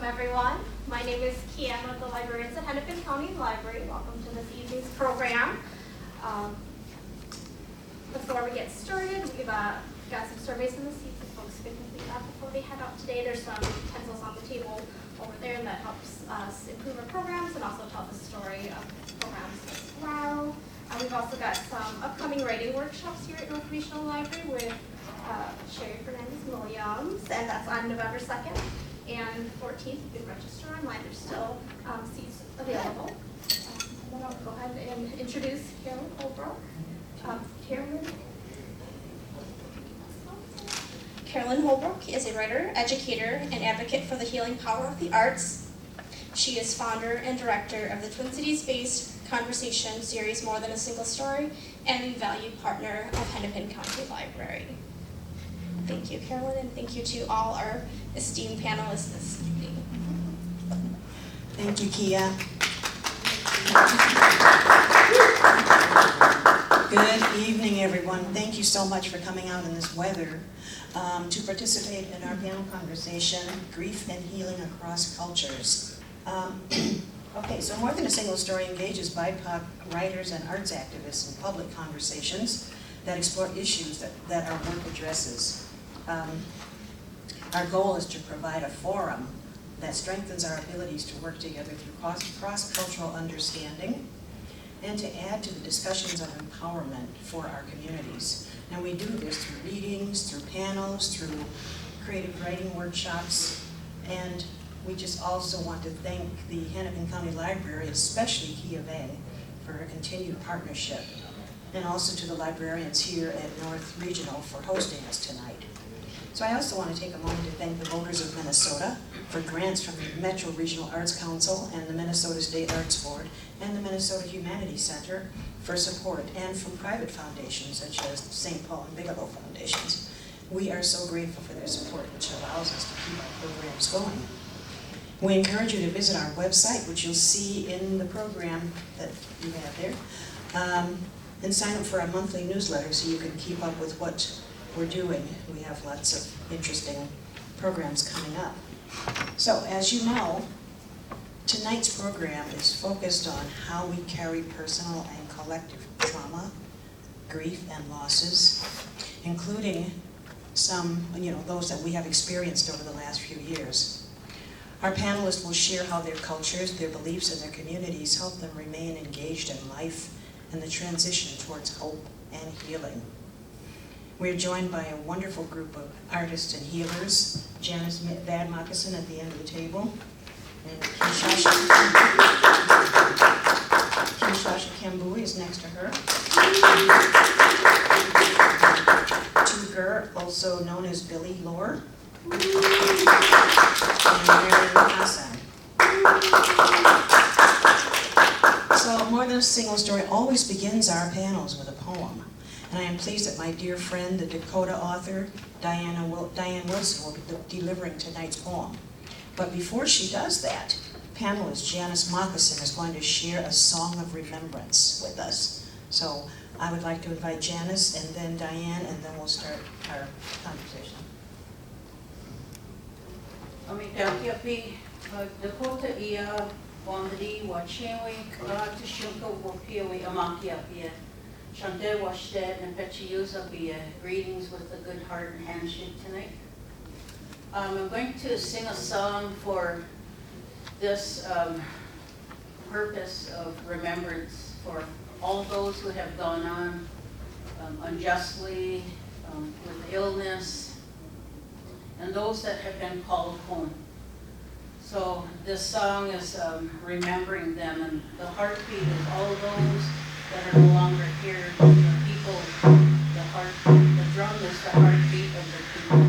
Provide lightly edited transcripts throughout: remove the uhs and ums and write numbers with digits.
everyone. My name is Kia. I'm one of the librarians at Hennepin County Library. Welcome to this evening's program. Before we get started, we've got some surveys in the seats that folks can complete that before they head out today. There's some pencils on the table over there that helps us improve our programs and also tell the story of programs as well. We've also got some upcoming writing workshops here at North Regional Library with Sherry Fernandez-Williams, and that's on November 2nd and 14th. You can register online. There's still seats available. And then I'll go ahead and introduce Carolyn Holbrook. Carolyn Holbrook is a writer, educator, and advocate for the healing power of the arts. She is founder and director of the Twin Cities-based conversation series More Than a Single Story and valued partner of Hennepin County Library. Thank you, Carolyn, and thank you to all our esteemed panelists this evening. Thank you, Kia. Good evening, everyone. Thank you so much for coming out in this weather to participate in our panel conversation, Grief and Healing Across Cultures. Okay, so More Than a Single Story engages BIPOC writers and arts activists in public conversations that explore issues that our work addresses. Our goal is to provide a forum that strengthens our abilities to work together through cross-cultural understanding and to add to the discussions of empowerment for our communities. And we do this through readings, through panels, through creative writing workshops, and we just also want to thank the Hennepin County Library, especially Kia Vang, for her continued partnership, and also to the librarians here at North Regional for hosting us tonight. So I also want to take a moment to thank the voters of Minnesota for grants from the Metro Regional Arts Council and the Minnesota State Arts Board and the Minnesota Humanities Center for support, and from private foundations such as St. Paul and Bigelow Foundations. We are so grateful for their support, which allows us to keep our programs going. We encourage you to visit our website, which you'll see in the program that you have there, and sign up for our monthly newsletter so you can keep up with what we're doing. We have lots of interesting programs coming up. So, as you know, tonight's program is focused on how we carry personal and collective trauma, grief, and losses, including some, those that we have experienced over the last few years. Our panelists will share how their cultures, their beliefs, and their communities help them remain engaged in life and the transition towards hope and healing. We're joined by a wonderful group of artists and healers, Janice Bad Moccasin at the end of the table, and Kinshasha Kambui is next to her. Tuger, also known as Billy Lor, and Marian Hassan. So More Than a Single Story always begins our panels with a poem. And I am pleased that my dear friend, the Dakota author, Diane Wilson, will be delivering tonight's poem. But before she does that, panelist Janice Moccasin is going to share a song of remembrance with us. So I would like to invite Janice and then Diane, and then we'll start our conversation. Amitakiapi Dakota ia wandri wachewi to shunko wopiawi amakiapia. Shante Washted and Petchiusa be greetings with a good heart and handshake tonight. I'm going to sing a song for this purpose of remembrance for all those who have gone on unjustly with illness, and those that have been called home. So this song is remembering them, and the heartbeat of all those that are no longer here, the people, the drum is the heartbeat of the people.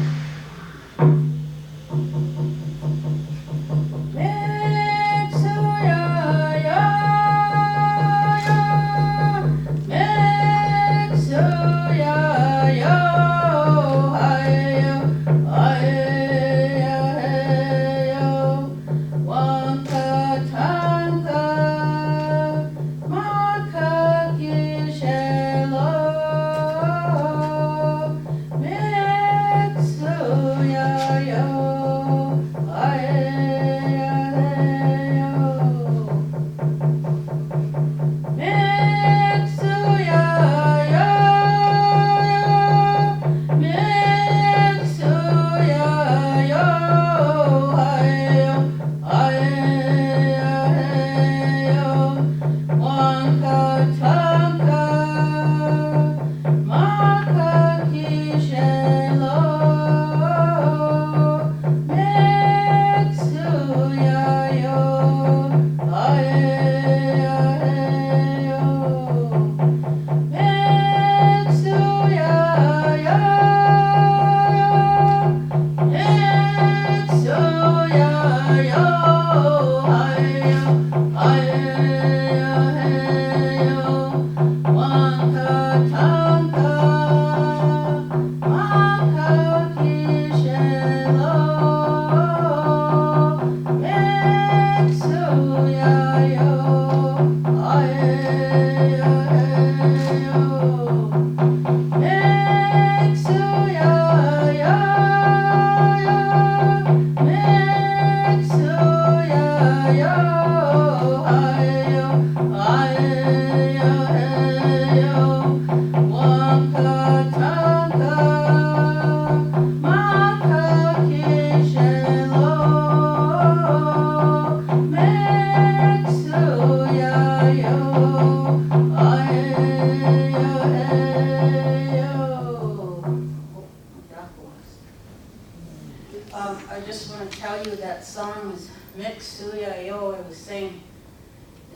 I just want to tell you that song is Mix Suyayo, I was saying,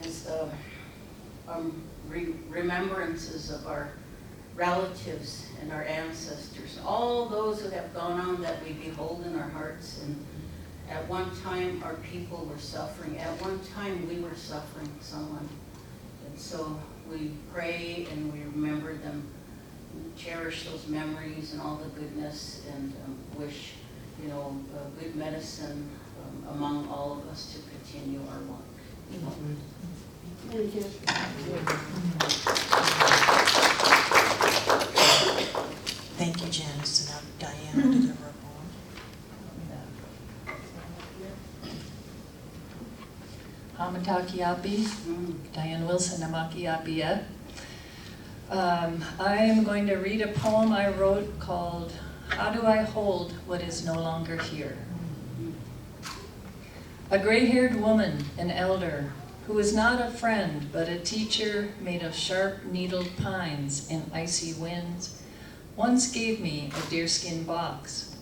is remembrances of our relatives and our ancestors, all those who have gone on that we behold in our hearts. And at one time our people were suffering, at one time we were suffering someone. And so we pray and we remember them, cherish those memories and all the goodness, and wish, good medicine among all of us to continue our walk. Thank you. Thank you, Janice. And now Diane will deliver a poem. Hamatakiapi, Diane Wilson, Namakiapia. I am going to read a poem I wrote called How Do I Hold What Is No Longer Here? A gray-haired woman, an elder, who is not a friend but a teacher made of sharp needled pines in icy winds, once gave me a deerskin box.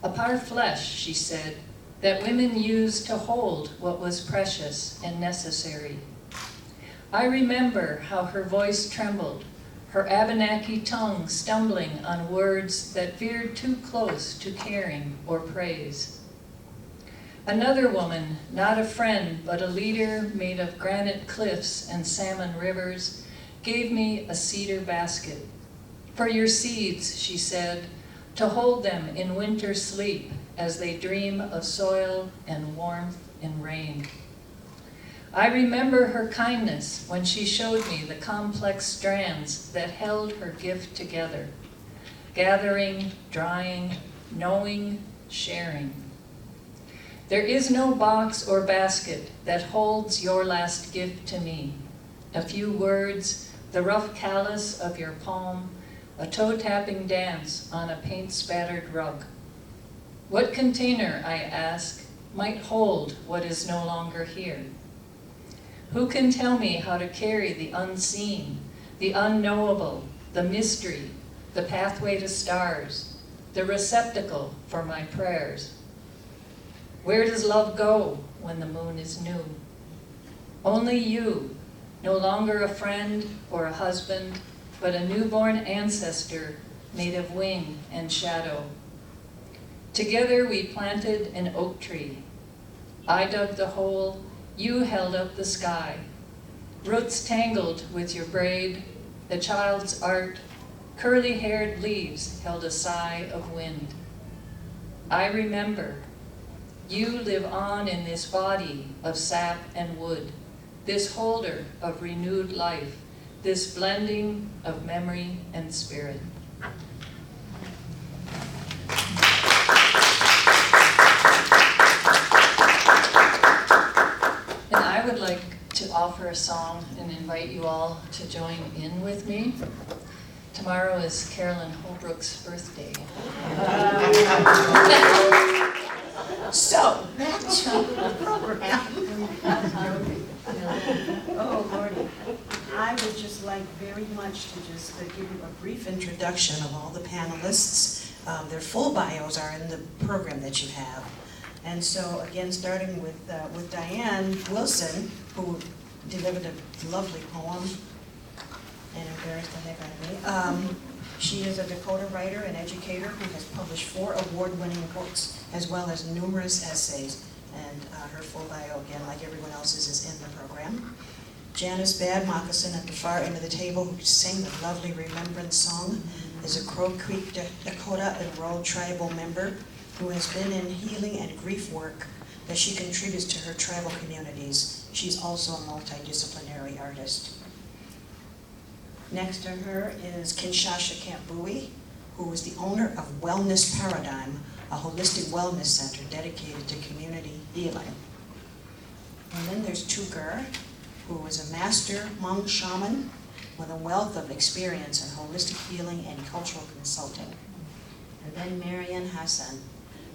A part flesh, she said, that women used to hold what was precious and necessary. I remember how her voice trembled, her Abenaki tongue stumbling on words that veered too close to caring or praise. Another woman, not a friend, but a leader made of granite cliffs and salmon rivers, gave me a cedar basket. For your seeds, she said, to hold them in winter sleep as they dream of soil and warmth and rain. I remember her kindness when she showed me the complex strands that held her gift together, gathering, drying, knowing, sharing. There is no box or basket that holds your last gift to me. A few words, the rough callus of your palm, a toe-tapping dance on a paint-spattered rug. What container, I ask, might hold what is no longer here? Who can tell me how to carry the unseen, the unknowable, the mystery, the pathway to stars, the receptacle for my prayers? Where does love go when the moon is new? Only you, no longer a friend or a husband, but a newborn ancestor made of wing and shadow. Together we planted an oak tree. I dug the hole, you held up the sky. Roots tangled with your braid, the child's art, curly-haired leaves held a sigh of wind. I remember. You live on in this body of sap and wood, this holder of renewed life, this blending of memory and spirit. And I would like to offer a song and invite you all to join in with me. Tomorrow is Carolyn Holbrook's birthday. So, back to the program. Oh, Lordy. I would just like very much to just give you a brief Introduction of all the panelists. Their full bios are in the program that you have. And so, again, starting with Diane Wilson, who delivered a lovely poem and embarrassed the heck out of me. She is a Dakota writer and educator who has published 4 award-winning books, as well as numerous essays. And her full bio, again, like everyone else's, is in the program. Janice Bad Moccasin at the far end of the table, who sang the lovely Remembrance song, is a Creek Dakota enrolled tribal member who has been in healing and grief work that she contributes to her tribal communities. She's also a multidisciplinary artist. Next to her is Kinshasha Kambui, who is the owner of Wellness Paradigm, a holistic wellness center dedicated to community healing. And then there's Tugar, who is a master Hmong shaman with a wealth of experience in holistic healing and cultural consulting. And then Marian Hassan,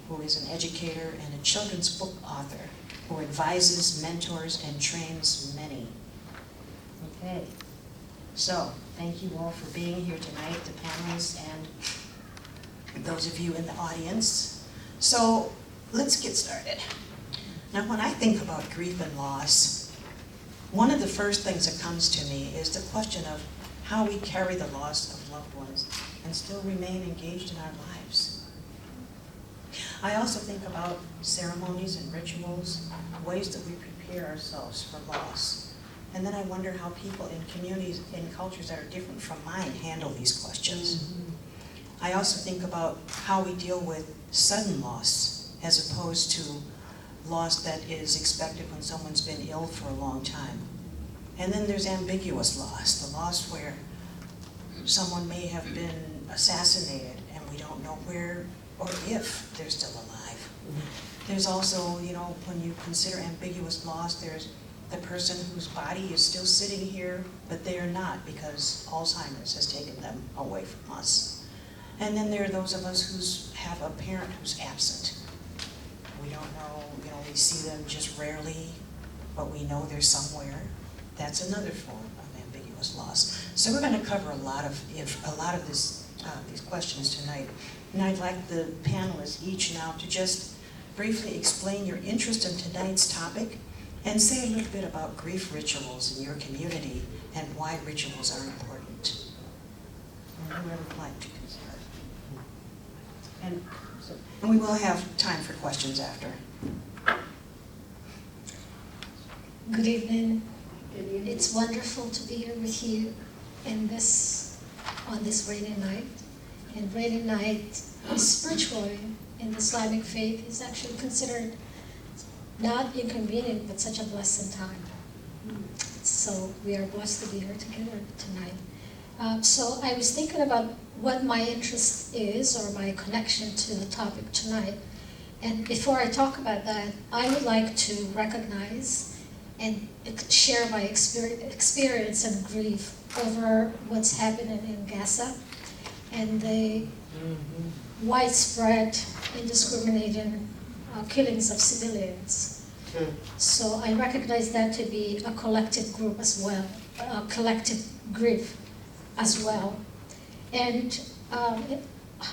who is an educator and a children's book author who advises, mentors, and trains many. Okay, so thank you all for being here tonight, the panelists and those of you in the audience. So let's get started. Now, when I think about grief and loss, one of the first things that comes to me is the question of how we carry the loss of loved ones and still remain engaged in our lives. I also think about ceremonies and rituals, ways that we prepare ourselves for loss. And then I wonder how people in communities and cultures that are different from mine handle these questions. I also think about how we deal with sudden loss as opposed to loss that is expected when someone's been ill for a long time. And then there's ambiguous loss, the loss where someone may have been assassinated and we don't know where or if they're still alive. There's also, you know, when you consider ambiguous loss, there's the person whose body is still sitting here, but they are not because Alzheimer's has taken them away from us. And then there are those of us who have a parent who's absent. We don't know, you know, we see them just rarely, but we know they're somewhere. That's another form of ambiguous loss. So we're going to cover a lot of these questions tonight. And I'd like the panelists each now to just briefly explain your interest in tonight's topic and say a little bit about grief rituals in your community and why rituals are important. And whoever would like to start. And we will have time for questions after. Good evening. It's wonderful to be here with you on this rainy night. And rainy night, spiritually, in the Islamic faith, is actually considered not inconvenient, but such a blessed time. So we are blessed to be here together tonight. So I was thinking about what my interest is, or my connection to the topic tonight. And before I talk about that, I would like to recognize and share my experience and grief over what's happening in Gaza and the widespread, indiscriminating killings of civilians. So I recognize that to be a collective group as well, a collective grief as well. And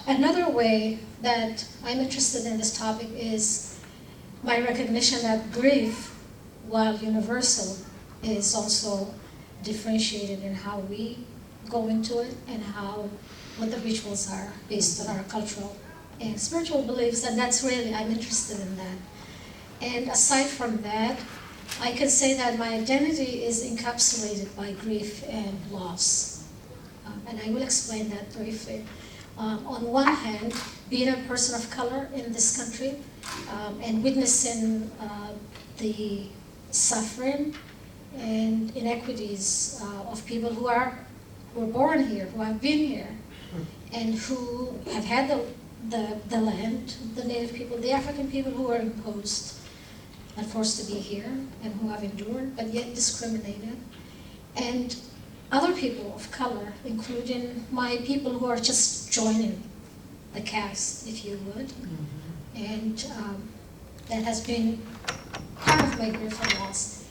another way that I'm interested in this topic is my recognition that grief, while universal, is also differentiated in how we go into it and what the rituals are based on our cultural and spiritual beliefs, and that's really, I'm interested in that. And aside from that, I can say that my identity is encapsulated by grief and loss. And I will explain that briefly. On one hand, being a person of color in this country and witnessing the suffering and inequities of people who were born here, who have been here, and who have had the land, the native people, the African people who were imposed and forced to be here, and who have endured, but yet discriminated. And other people of color, including my people who are just joining the cast, if you would. And that has been part of my grief and loss.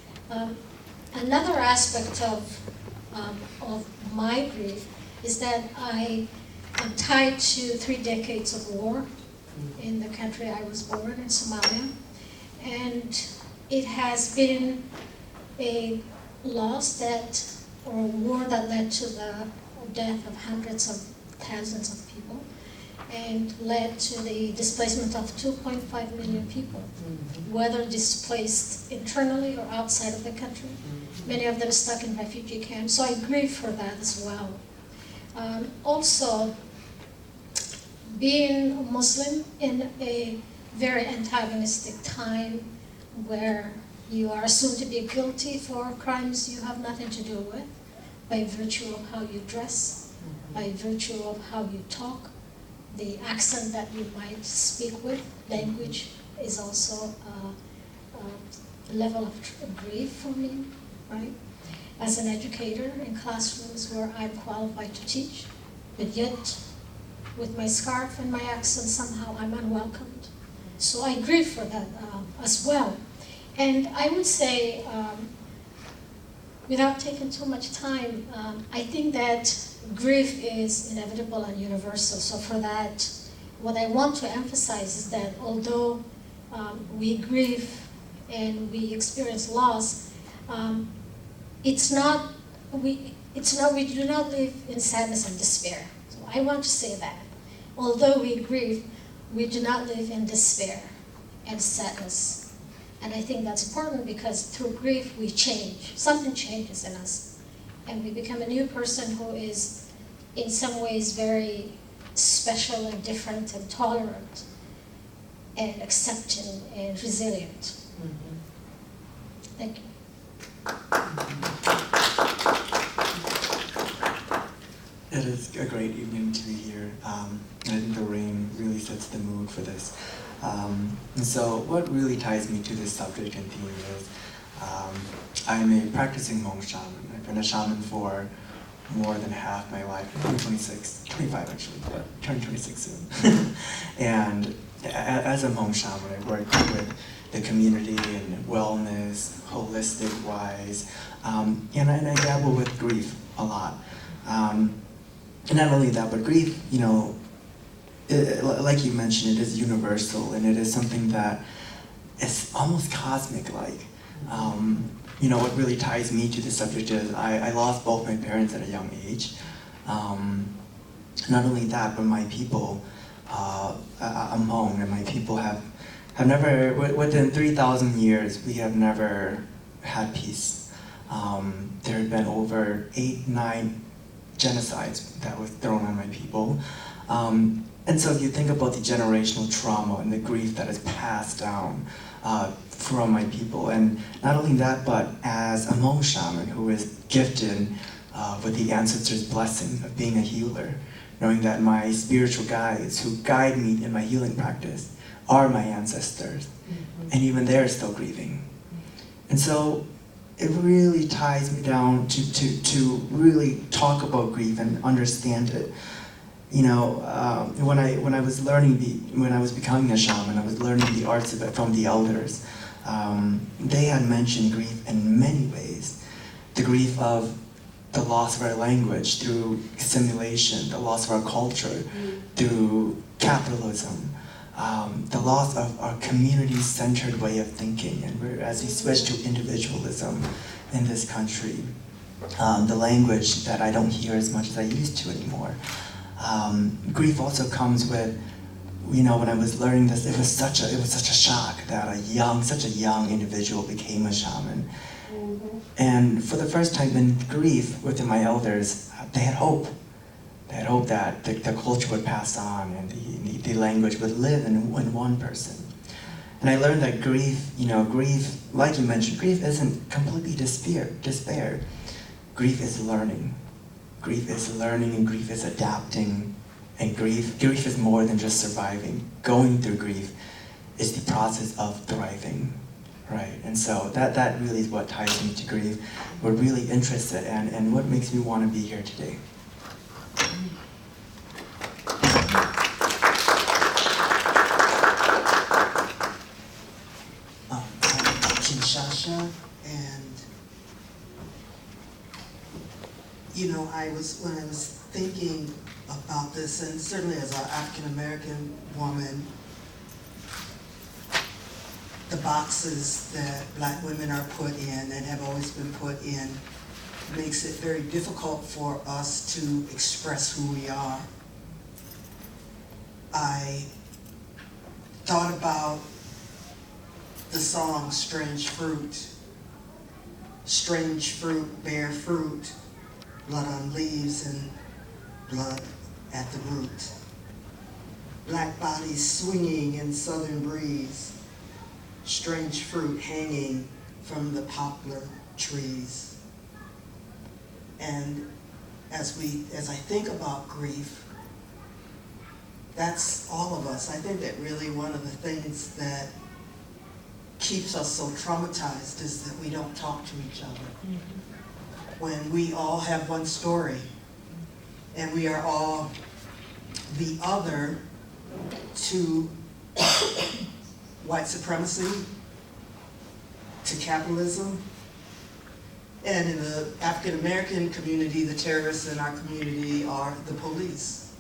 Another aspect of my grief is that I am tied to 3 decades of war in the country I was born in, Somalia. And it has been a loss or a war that led to the death of hundreds of thousands of people and led to the displacement of 2.5 million people, whether displaced internally or outside of the country. Many of them stuck in refugee camps, so I grieve for that as well. Also, being a Muslim in a very antagonistic time where you are assumed to be guilty for crimes you have nothing to do with, by virtue of how you dress, by virtue of how you talk, the accent that you might speak with. Language is also a level of grief for me, right? As an educator in classrooms where I'm qualified to teach, but yet with my scarf and my accent, somehow I'm unwelcomed. So I grieve for that as well. And I would say, without taking too much time, I think that grief is inevitable and universal. So for that, what I want to emphasize is that although we grieve and we experience loss, we do not live in sadness and despair. So I want to say that. Although we grieve, we do not live in despair and sadness. And I think that's important because through grief we change. Something changes in us. And we become a new person who is in some ways very special and different and tolerant and accepting and resilient. Thank you. It is a great evening to be here. I think the rain really sets the mood for this. And so what really ties me to this subject and theme is I'm a practicing Hmong shaman. I've been a shaman for more than half my life. I'm 25 actually, but turn 26 soon. And as a Hmong shaman, I work with the community and wellness, holistic wise, and I dabble with grief a lot. And not only that, but grief, you know, like you mentioned, it is universal, and it is something that is almost cosmic-like. You know, what really ties me to the subject is I lost both my parents at a young age. Not only that, but my people, I'm Hmong, and my people have never, within 3,000 years, we have never had peace. There have been over 8-9 genocides that was thrown on my people. And so if you think about the generational trauma and the grief that is passed down from my people, and not only that, but as a Hmong shaman who is gifted with the ancestors' blessing of being a healer, knowing that my spiritual guides who guide me in my healing practice are my ancestors, and even they're still grieving. And so it really ties me down to really talk about grief and understand it. You know, when I was becoming a shaman, I was learning the arts of it from the elders. They had mentioned grief in many ways. The grief of the loss of our language through assimilation, the loss of our culture through capitalism, the loss of our community-centered way of thinking, and as we switch to individualism in this country, the language that I don't hear as much as I used to anymore. Grief also comes with, you know, when I was learning this, it was such a shock that such a young individual became a shaman. And for the first time in grief within my elders, they had hope. They had hope that the culture would pass on and the language would live in one person. And I learned that grief, you know, like you mentioned, grief isn't completely despair. Grief is learning. Grief is learning, and grief is adapting. And grief is more than just surviving. Going through grief is the process of thriving, right? And so that really is what ties me to grief. We're really interested, and what makes me want to be here today. I'm Kinshasha, and you know, when I was thinking about this, and certainly as an African-American woman, the boxes that Black women are put in and have always been put in makes it very difficult for us to express who we are. I thought about the song Strange Fruit. Strange fruit bear fruit, blood on leaves and blood at the root. Black bodies swinging in southern breeze, strange fruit hanging from the poplar trees. And as I think about grief, that's all of us. I think that really one of the things that keeps us so traumatized is that we don't talk to each other. When we all have one story, and we are all the other to white supremacy, to capitalism, and in the African American community, the terrorists in our community are the police.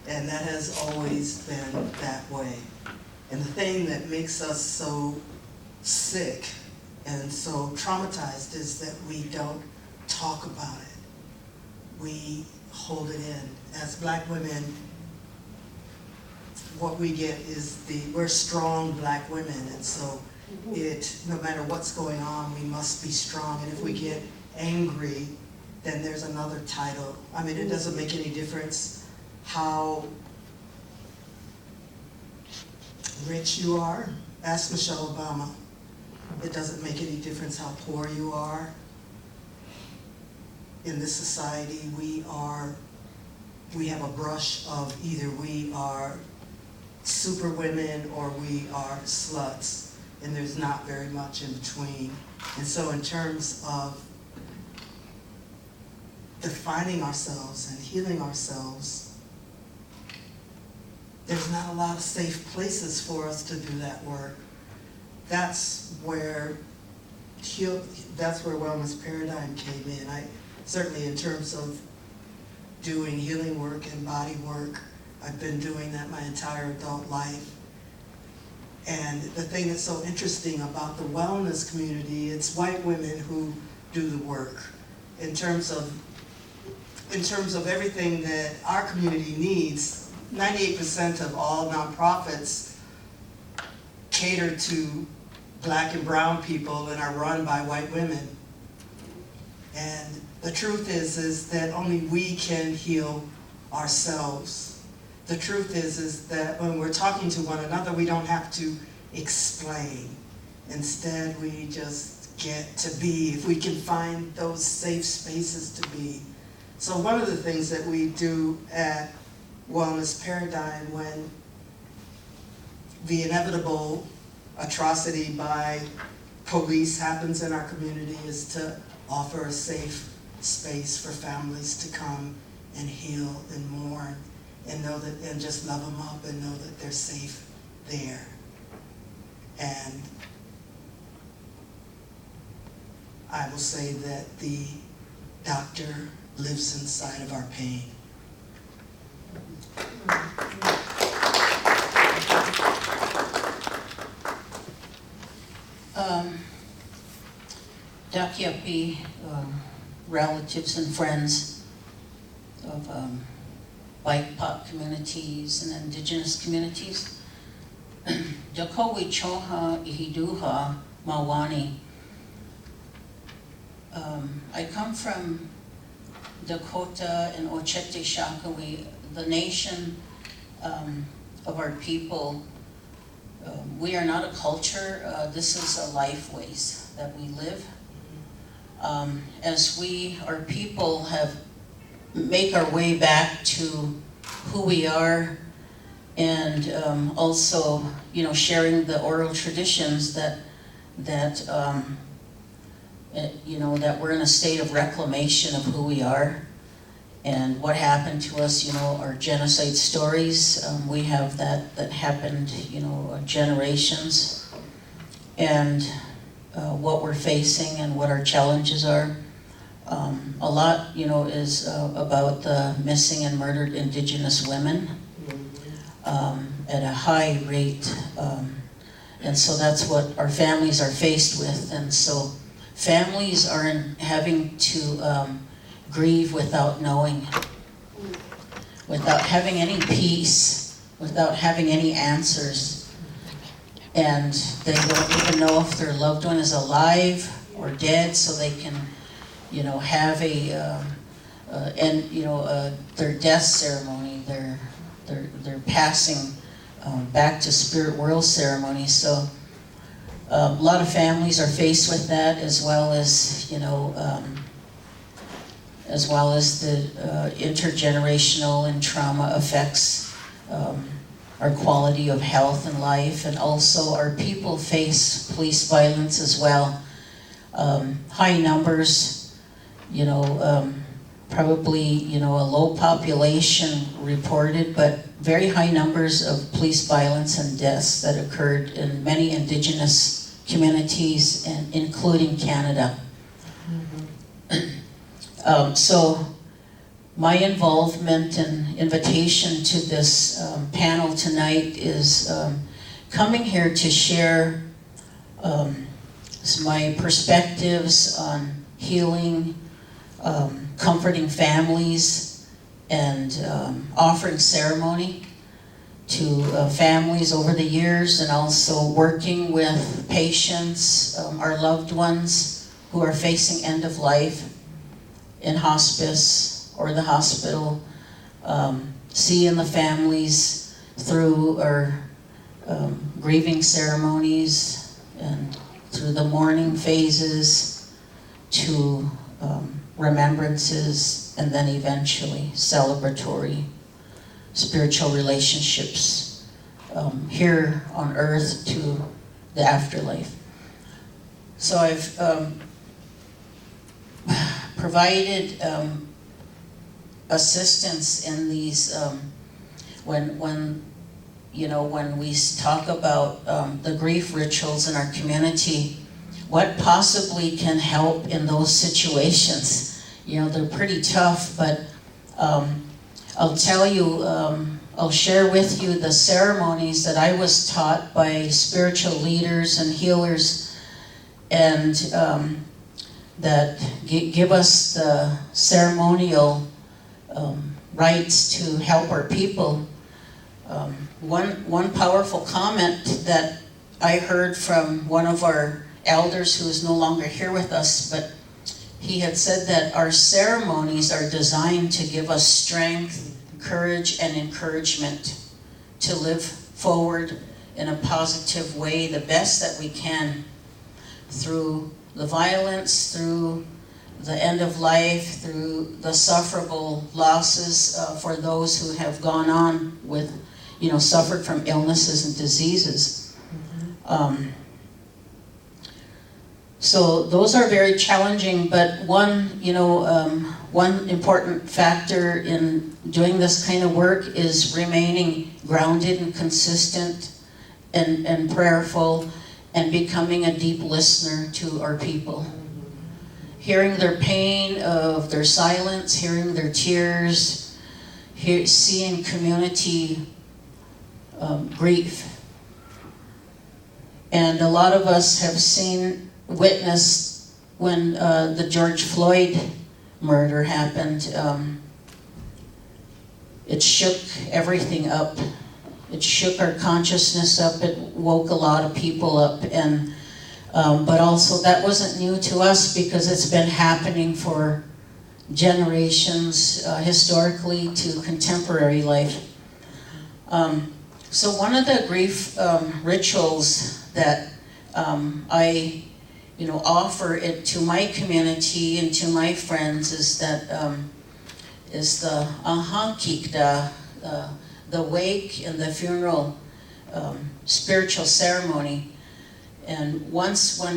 And that has always been that way. And the thing that makes us so sick and so traumatized is that we don't talk about it. We hold it in. As Black women, what we get is we're strong Black women, and so no matter what's going on, we must be strong. And if we get angry, then there's another title. I mean, it doesn't make any difference how rich you are. Ask Michelle Obama. It doesn't make any difference how poor you are. In this society, we have a brush of either we are super women or we are sluts, and there's not very much in between. And so in terms of defining ourselves and healing ourselves, there's not a lot of safe places for us to do that work. That's where Wellness Paradigm came in. Certainly in terms of doing healing work and body work, I've been doing that my entire adult life. And the thing that's so interesting about the wellness community, it's white women who do the work. In terms of everything that our community needs, 98% of all nonprofits cater to Black and brown people and are run by white women. And the truth is that only we can heal ourselves. The truth is that when we're talking to one another, we don't have to explain. Instead, we just get to be, if we can find those safe spaces to be. So one of the things that we do at Wellness Paradigm when the inevitable atrocity by police happens in our community is to offer a safe space for families to come and heal and mourn and know that, and just love them up and know that they're safe there. And I will say that the doctor lives inside of our pain. Dakyapi, relatives and friends of BIPOC communities and indigenous communities. Dakowi Choha Ihiduha Mawani. I come from Dakota and Ochete Shakawi, the nation of our people. We are not a culture, this is a life ways that we live. As our people make our way back to who we are, and also, sharing the oral traditions that we're in a state of reclamation of who we are and what happened to us, our genocide stories. We have that happened, generations, and what we're facing and what our challenges are. A lot, is about the missing and murdered Indigenous women at a high rate. And so that's what our families are faced with. And so families are having to grieve without knowing, without having any peace, without having any answers. And they don't even know if their loved one is alive or dead, so they can, have their death ceremony, their passing back to spirit world ceremony. So a lot of families are faced with that, as well as the intergenerational and trauma effects our quality of health and life, and also our people face police violence as well. High numbers, probably, a low population reported, but very high numbers of police violence and deaths that occurred in many Indigenous communities, and including Canada. So my involvement and invitation to this panel tonight is coming here to share my perspectives on healing, comforting families, and offering ceremony to families over the years, and also working with patients, our loved ones who are facing end of life in hospice or the hospital, seeing the families through our grieving ceremonies and through the mourning phases to remembrances, and then eventually celebratory spiritual relationships here on earth to the afterlife. So I've provided assistance in these when we talk about the grief rituals in our community, what possibly can help in those situations. They're pretty tough, but I'll tell you, I'll share with you the ceremonies that I was taught by spiritual leaders and healers, and that give us the ceremonial rights to help our people. One powerful comment that I heard from one of our elders who is no longer here with us, but he had said that our ceremonies are designed to give us strength, courage, and encouragement to live forward in a positive way, the best that we can, through the violence, through the end of life, through the sufferable losses for those who have gone on with, suffered from illnesses and diseases. So those are very challenging, but one important factor in doing this kind of work is remaining grounded and consistent and prayerful, and becoming a deep listener to our people. Hearing their pain of their silence, hearing their tears, seeing community grief. And a lot of us have witnessed when the George Floyd murder happened. It shook everything up. It shook our consciousness up. It woke a lot of people up, and but also that wasn't new to us because it's been happening for generations, historically to contemporary life. So one of the grief rituals that I offer it to my community and to my friends is that is the ahankikda, the wake and the funeral spiritual ceremony. And when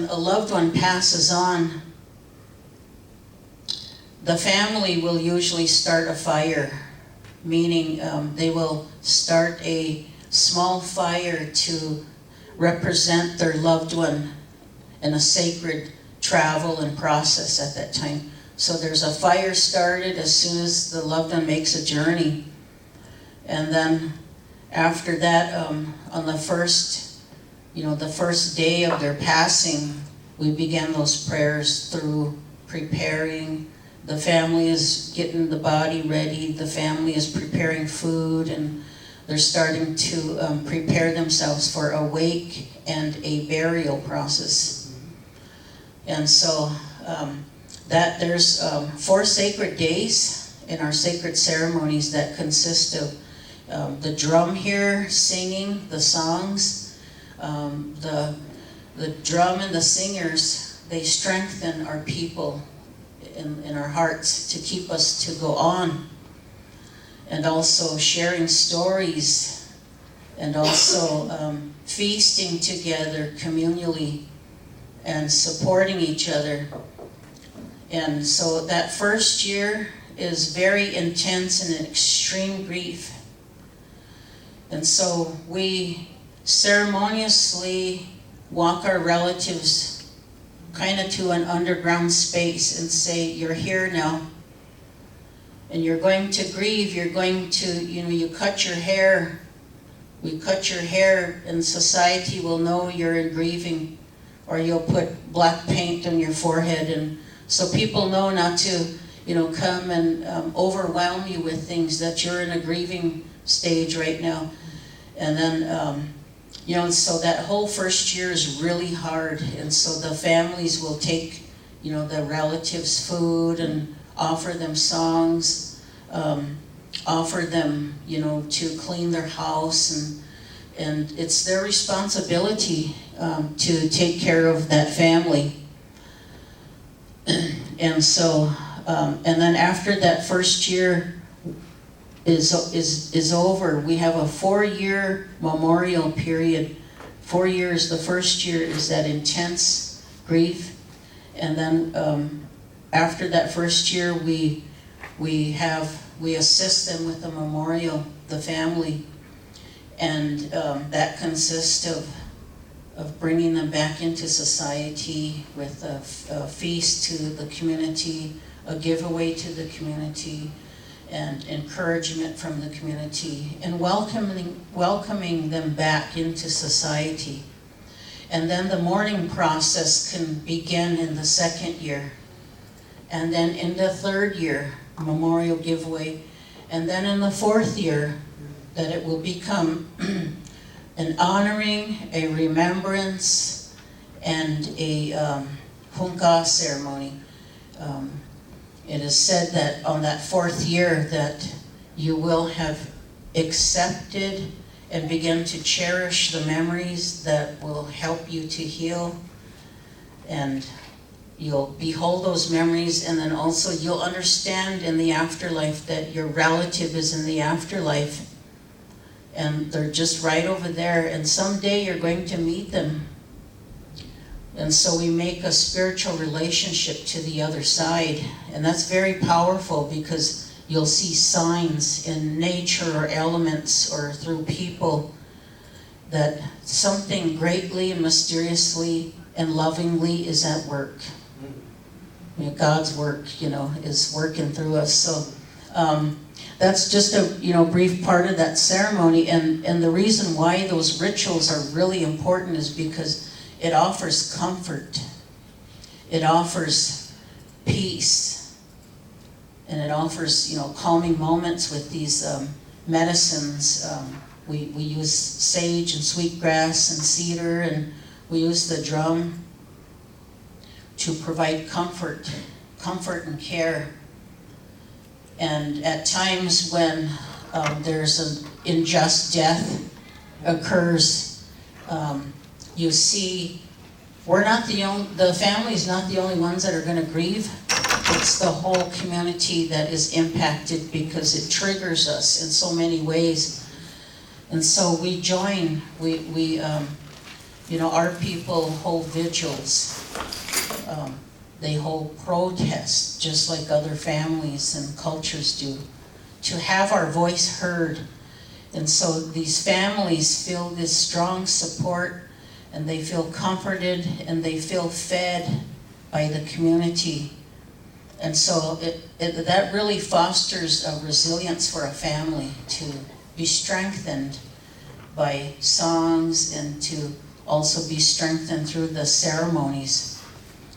a loved one passes on, the family will usually start a fire, meaning they will start a small fire to represent their loved one in a sacred travel and process at that time. So there's a fire started as soon as the loved one makes a journey. And then after that, on the first day of their passing, we began those prayers through preparing. The family is getting the body ready. The family is preparing food, and they're starting to prepare themselves for a wake and a burial process. And so that there's 4 sacred days in our sacred ceremonies that consist of the drum here singing the songs. The drum and the singers, they strengthen our people in our hearts to keep us to go on. And also sharing stories, and also feasting together communally and supporting each other. And so that first year is very intense and an extreme grief. And so we ceremoniously walk our relatives kind of to an underground space and say, "You're here now. and you're going to grieve, you're going to, you cut your hair. We cut your hair and society will know you're in grieving, or you'll put black paint on your forehead, and so people know not to, come and overwhelm you with things, that you're in a grieving stage right now. And then, so that whole first year is really hard, and so the families will take, the relatives food and offer them songs, offer them, to clean their house, and it's their responsibility to take care of that family. And so, and then after that first year is over, we have a 4-year memorial period. 4 years, the first year is that intense grief, and then after that first year, we assist them with a memorial, the family, and that consists of bringing them back into society with a feast to the community, a giveaway to the community, and encouragement from the community, and welcoming them back into society. And then the mourning process can begin in the 2nd year, and then in the 3rd year, memorial giveaway, and then in the 4th year, that it will become an honoring, a remembrance, and a hunka ceremony. It is said that on that 4th year that you will have accepted and begin to cherish the memories that will help you to heal, and you'll behold those memories, and then also you'll understand in the afterlife that your relative is in the afterlife, and they're just right over there, and someday you're going to meet them. And so we make a spiritual relationship to the other side, and that's very powerful because you'll see signs in nature or elements or through people that something greatly and mysteriously and lovingly is at work. God's work, is working through us. So that's just a brief part of that ceremony, and the reason why those rituals are really important is because it offers comfort, it offers peace, and it offers calming moments with these medicines. We use sage and sweetgrass and cedar, and we use the drum to provide comfort and care. And at times when there's an unjust death occurs, you see, the family's not the only ones that are going to grieve. It's the whole community that is impacted because it triggers us in so many ways. And so we join, our people hold vigils. They hold protests just like other families and cultures do, to have our voice heard. And so these families feel this strong support, and they feel comforted, and they feel fed by the community. And so that really fosters a resilience for a family to be strengthened by songs, and to also be strengthened through the ceremonies,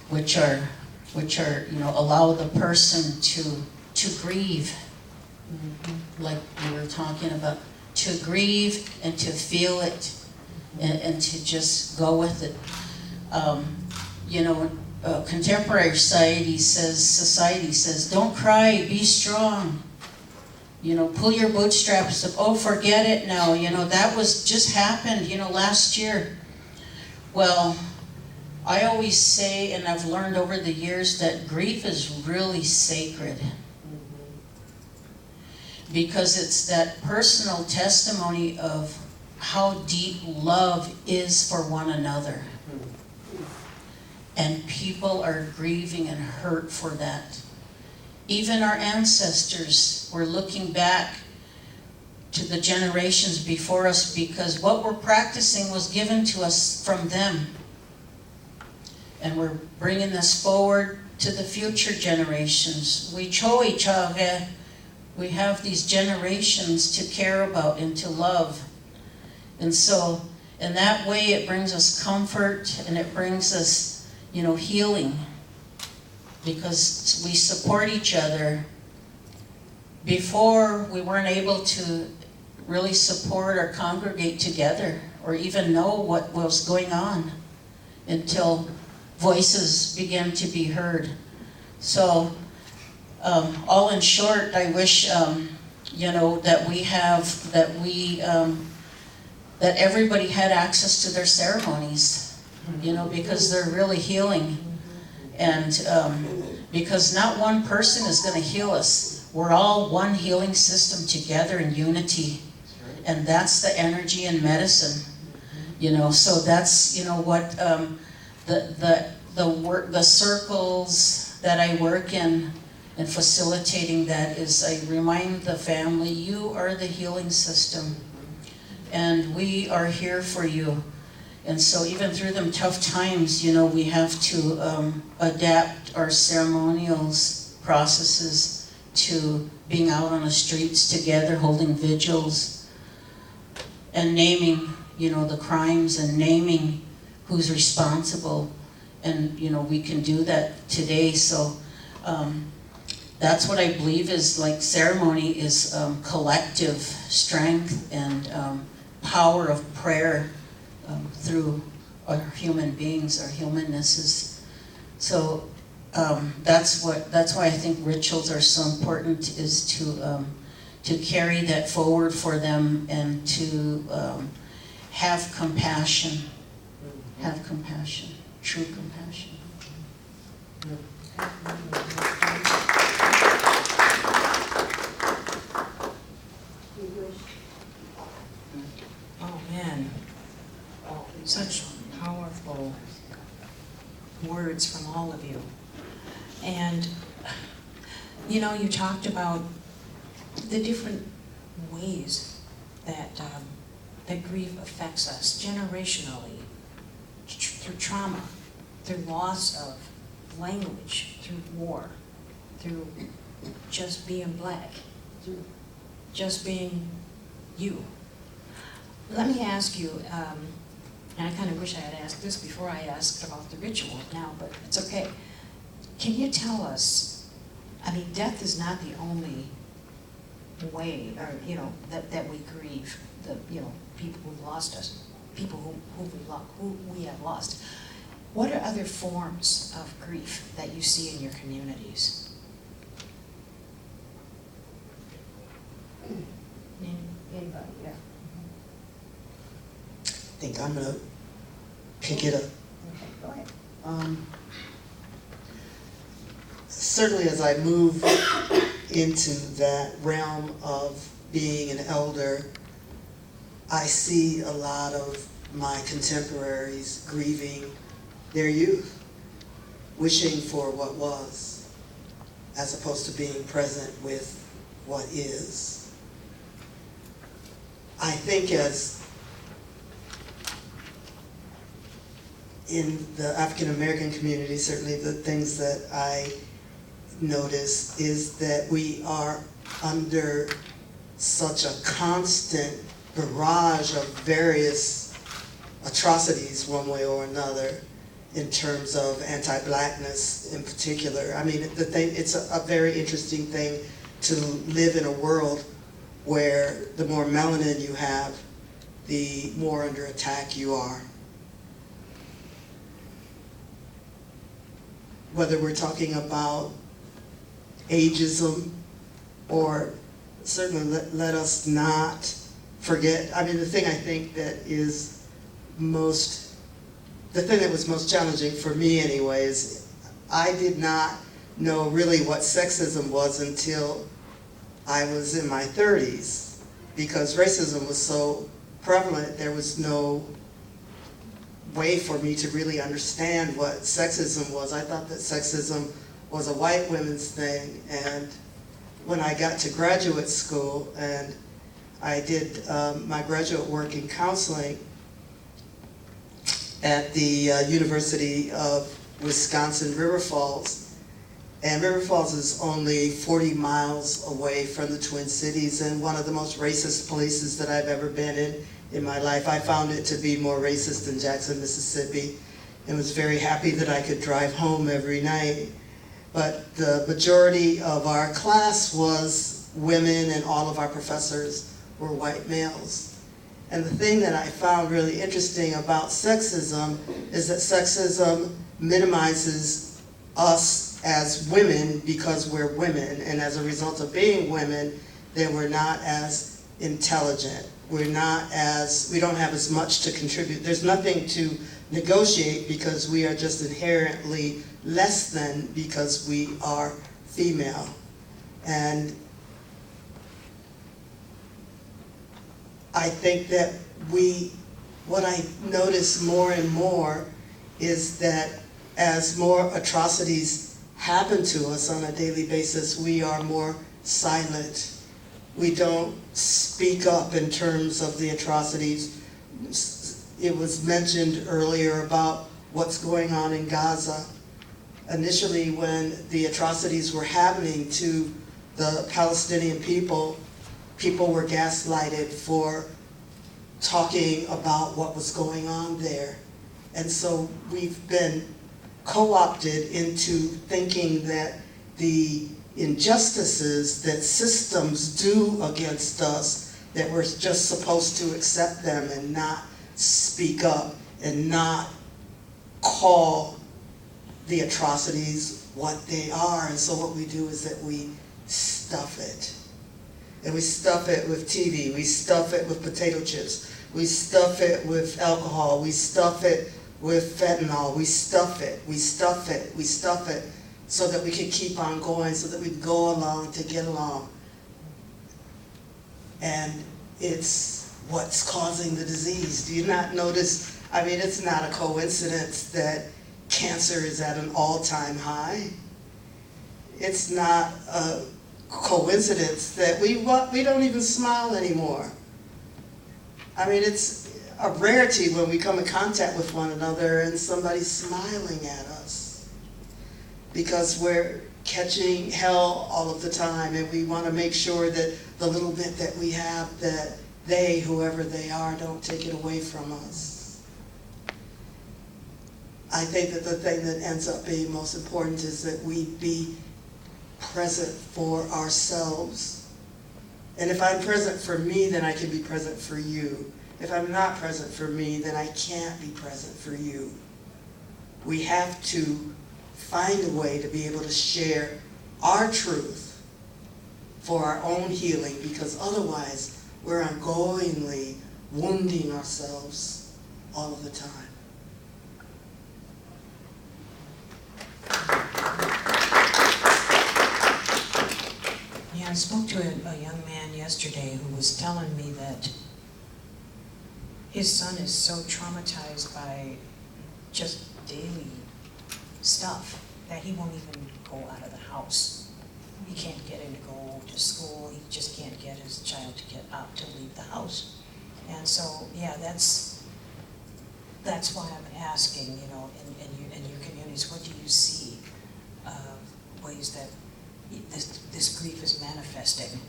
which are allow the person to grieve, like we were talking about, to grieve and to feel it, and to just go with it. Contemporary society says, don't cry, be strong. Pull your bootstraps up. Oh, forget it now. That was just happened, last year. Well, I always say, and I've learned over the years, that grief is really sacred. Because it's that personal testimony of how deep love is for one another. And people are grieving and hurt for that. Even our ancestors were looking back to the generations before us, because what we're practicing was given to us from them. And we're bringing this forward to the future generations. We cho each other, We have these generations to care about and to love. And so, in that way, it brings us comfort and it brings us, healing. Because we support each other. Before, we weren't able to really support or congregate together or even know what was going on until voices began to be heard. So, all in short, I wish, that everybody had access to their ceremonies, because they're really healing. And because not one person is going to heal us. We're all one healing system together in unity. And that's the energy in medicine. So that's, what the circles that I work in and facilitating that is, I remind the family, you are the healing system. And we are here for you. And so even through them tough times, we have to adapt our ceremonials processes to being out on the streets together, holding vigils, and naming, the crimes and naming who's responsible. And, we can do that today. So that's what I believe is like ceremony is collective strength and power of prayer. Through our human beings, our humannesses. So that's why I think rituals are so important, is to carry that forward for them and to have compassion, true compassion. Oh, man. Such powerful words from all of you. And, you talked about the different ways that grief affects us generationally, through trauma, through loss of language, through war, through just being black, through just being you. Let me ask you, and I kind of wish I had asked this before I asked about the ritual now, but it's okay. Can you tell us, death is not the only way, or, that we grieve, people who've lost us, people who we have lost. What are other forms of grief that you see in your communities? Anybody, yeah. I think I'm gonna pick it up. Okay, go ahead. Certainly as I move into that realm of being an elder, I see a lot of my contemporaries grieving their youth, wishing for what was, as opposed to being present with what is. I think as in the African American community, certainly the things that I notice is that we are under such a constant barrage of various atrocities one way or another in terms of anti-blackness in particular. It's a very interesting thing to live in a world where the more melanin you have, the more under attack you are. Whether we're talking about ageism, or certainly let us not forget. The thing I think that is the thing that was most challenging for me anyways, I did not know really what sexism was until I was in my 30s, because racism was so prevalent. There was no way for me to really understand what sexism was. I thought that sexism was a white women's thing, and when I got to graduate school and I did my graduate work in counseling at the University of Wisconsin River Falls, And River Falls is only 40 miles away from the Twin Cities, and one of the most racist places that I've ever been in my life. I found it to be more racist than Jackson, Mississippi, and was very happy that I could drive home every night. But the majority of our class was women, and all of our professors were white males. And the thing that I found really interesting about sexism is that sexism minimizes us as women because we're women, and as a result of being women, then we're not as intelligent. We don't have as much to contribute. There's nothing to negotiate because we are just inherently less than because we are female. And I think that what I notice more and more is that as more atrocities happen to us on a daily basis, we are more silent. We don't speak up in terms of the atrocities. It was mentioned earlier about what's going on in Gaza. Initially, when the atrocities were happening to the Palestinian people, people were gaslighted for talking about what was going on there. And so we've been co-opted into thinking that the injustices that systems do against us, that we're just supposed to accept them and not speak up and not call the atrocities what they are. And so what we do is that we stuff it. And we stuff it with TV, we stuff it with potato chips, we stuff it with alcohol, we stuff it with fentanyl, we stuff it, so that we can keep on going, so that we go along to get along. And it's what's causing the disease. Do you not notice? I mean, it's not a coincidence that cancer is at an all-time high. It's not a coincidence that we don't even smile anymore. I mean, it's a rarity when we come in contact with one another and somebody's smiling at us, because we're catching hell all of the time, and we want to make sure that the little bit that we have, that they, whoever they are, don't take it away from us. I think that the thing that ends up being most important is that we be present for ourselves. And if I'm present for me, then I can be present for you. If I'm not present for me, then I can't be present for you. We have to find a way to be able to share our truth for our own healing, because otherwise we're ongoingly wounding ourselves all of the time. Yeah, I spoke to a young man yesterday who was telling me that his son is so traumatized by just daily stuff that he won't even go out of the house. He can't get him to go to school. He just can't get his child to get out to leave the house. And so, yeah, that's why I'm asking, you know, in your communities, what do you see ways that this grief is manifesting?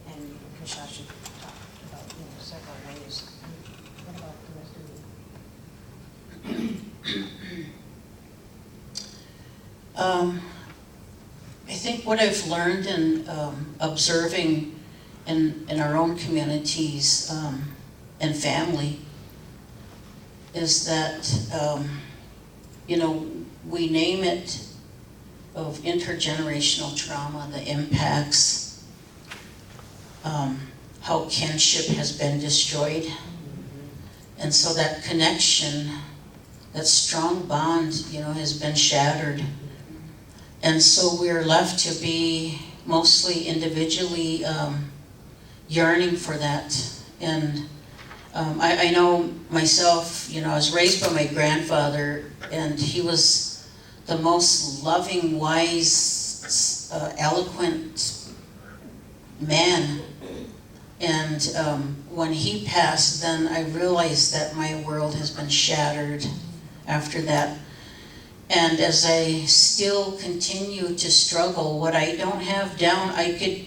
And Kinshasha talked about, you know, several ways. What about the rest of you? I think what I've learned in observing in our own communities and family is that, you know, we name it of intergenerational trauma, the impacts, how kinship has been destroyed. And so that connection, that strong bond, you know, has been shattered. And so we're left to be mostly individually yearning for that. And I know myself, you know, I was raised by my grandfather, and he was the most loving, wise, eloquent man. And when he passed, then I realized that my world has been shattered after that. And as I still continue to struggle, what I don't have down, I could,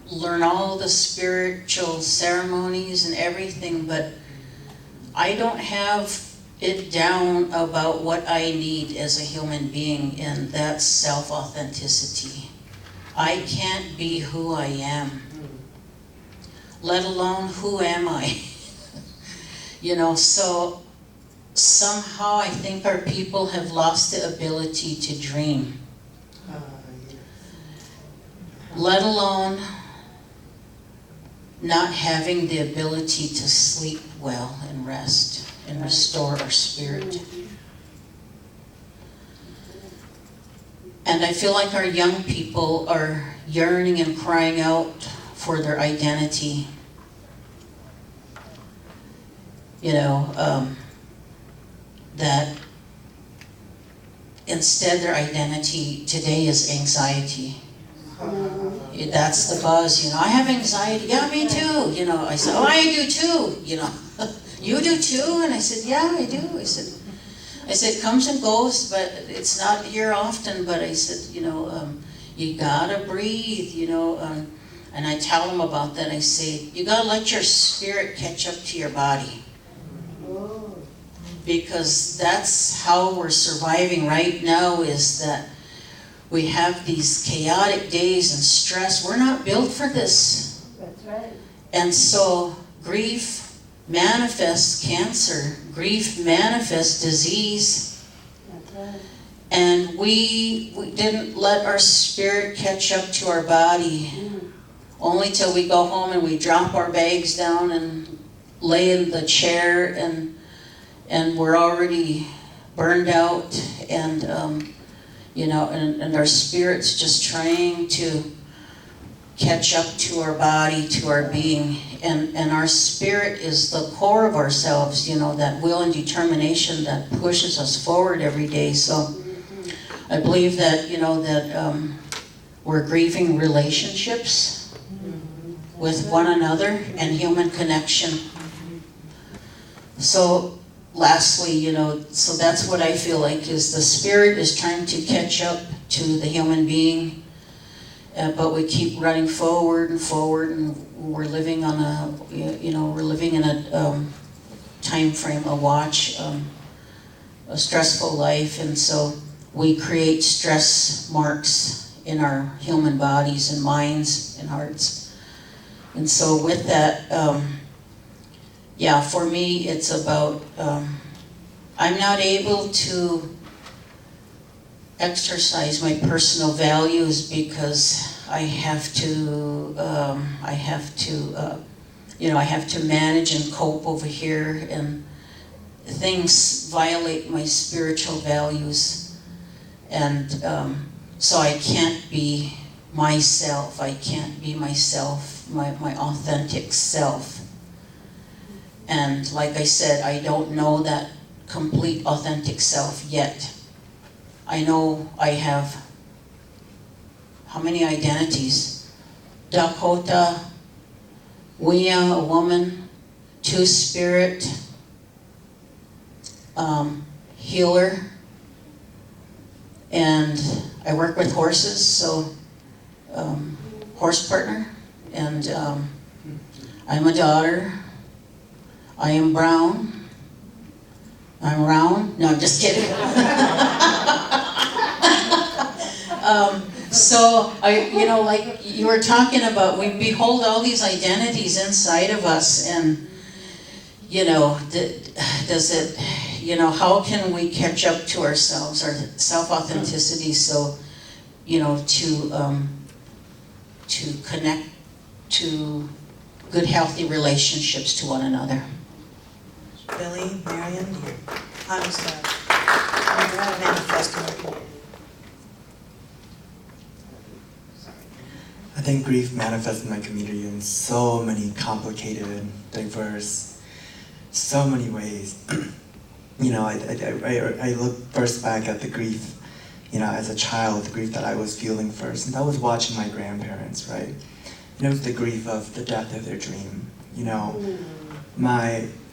learn all the spiritual ceremonies and everything, but I don't have it down about what I need as a human being, and that's self-authenticity. I can't be who I am, let alone who am I? So somehow I think our people have lost the ability to dream, let alone not having the ability to sleep well and rest and restore our spirit. And I feel like our young people are yearning and crying out for their identity. That instead their identity today is anxiety. That's the buzz, I have anxiety. Yeah, me too. I said, oh, I do too. You do too? And I said, yeah, I do. I said, comes and goes, but it's not here often. But I said, you gotta breathe, and I tell them about that. I say, you gotta let your spirit catch up to your body. Because that's how we're surviving right now, is that we have these chaotic days and stress. We're not built for this. That's right. And so grief manifests cancer. Grief manifests disease. That's right. And we didn't let our spirit catch up to our body. Only till we go home and we drop our bags down and lay in the chair and we're already burned out, and and our spirit's just trying to catch up to our body, to our being, and our spirit is the core of ourselves, that will and determination that pushes us forward every day. So I believe that we're grieving relationships with one another and human connection. So lastly, so that's what I feel like, is the spirit is trying to catch up to the human being, but we keep running forward and forward, and we're living on we're living in a time frame, a stressful life, and so we create stress marks in our human bodies and minds and hearts. And so with that, for me, it's about, I'm not able to exercise my personal values because I have to manage and cope over here, and things violate my spiritual values. And so I can't be myself. I can't be myself, my authentic self. And like I said, I don't know that complete authentic self yet. I know I have, how many identities? Dakota, Wia, a woman, two-spirit, healer, and I work with horses, so horse partner, and I'm a daughter. I am brown. I'm round. No, I'm just kidding. So like you were talking about, we behold all these identities inside of us, and does it, how can we catch up to ourselves, our self-authenticity, so to connect to good, healthy relationships to one another. Billy, Marian, how does that manifest in our community? I think grief manifests in my community in so many complicated, diverse, so many ways. I look first back at the grief, as a child, the grief that I was feeling first, and that was watching my grandparents, right? It was the grief of the death of their dream.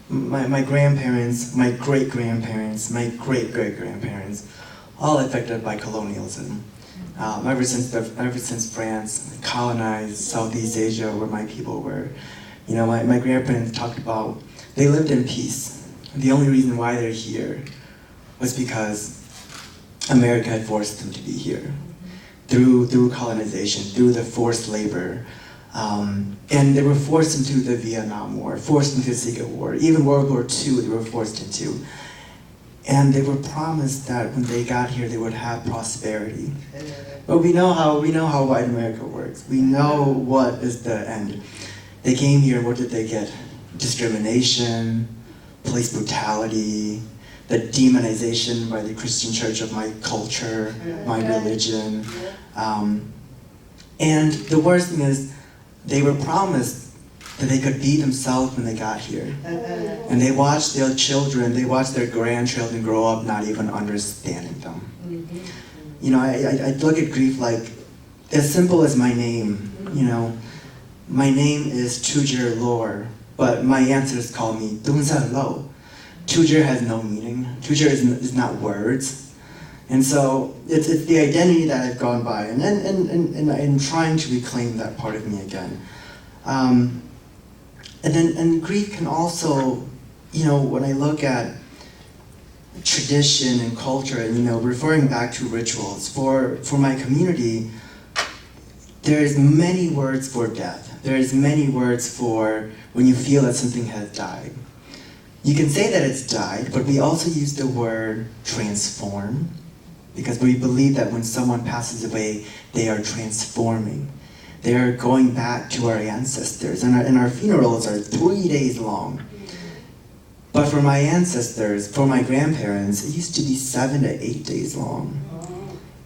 my grandparents, my great-grandparents, my great-great-grandparents, all affected by colonialism. Ever since France colonized Southeast Asia, where my people were, my grandparents talked about, they lived in peace. The only reason why they're here was because America had forced them to be here through colonization, through the forced labor. And they were forced into the Vietnam War, forced into the Secret War, even World War II they were forced into. And they were promised that when they got here they would have prosperity. But we know how white America works. We know what is the end. They came here, what did they get? Discrimination, police brutality, the demonization by the Christian church of my culture, my religion. And the worst thing is, they were promised that they could be themselves when they got here. And they watched their children, they watched their grandchildren grow up not even understanding them. I look at grief like, as simple as my name, my name is Billy Lor, but my ancestors call me Dunsa Lo. Tujer has no meaning. Tujer is not words. And so it's the identity that I've gone by, and I'm trying to reclaim that part of me again. And grief can also, when I look at tradition and culture, and referring back to rituals, for my community, there's many words for death. There's many words for when you feel that something has died. You can say that it's died, but we also use the word transform, because we believe that when someone passes away, they are transforming. They are going back to our ancestors, and our funerals are 3 days long. But for my ancestors, for my grandparents, it used to be 7 to 8 days long.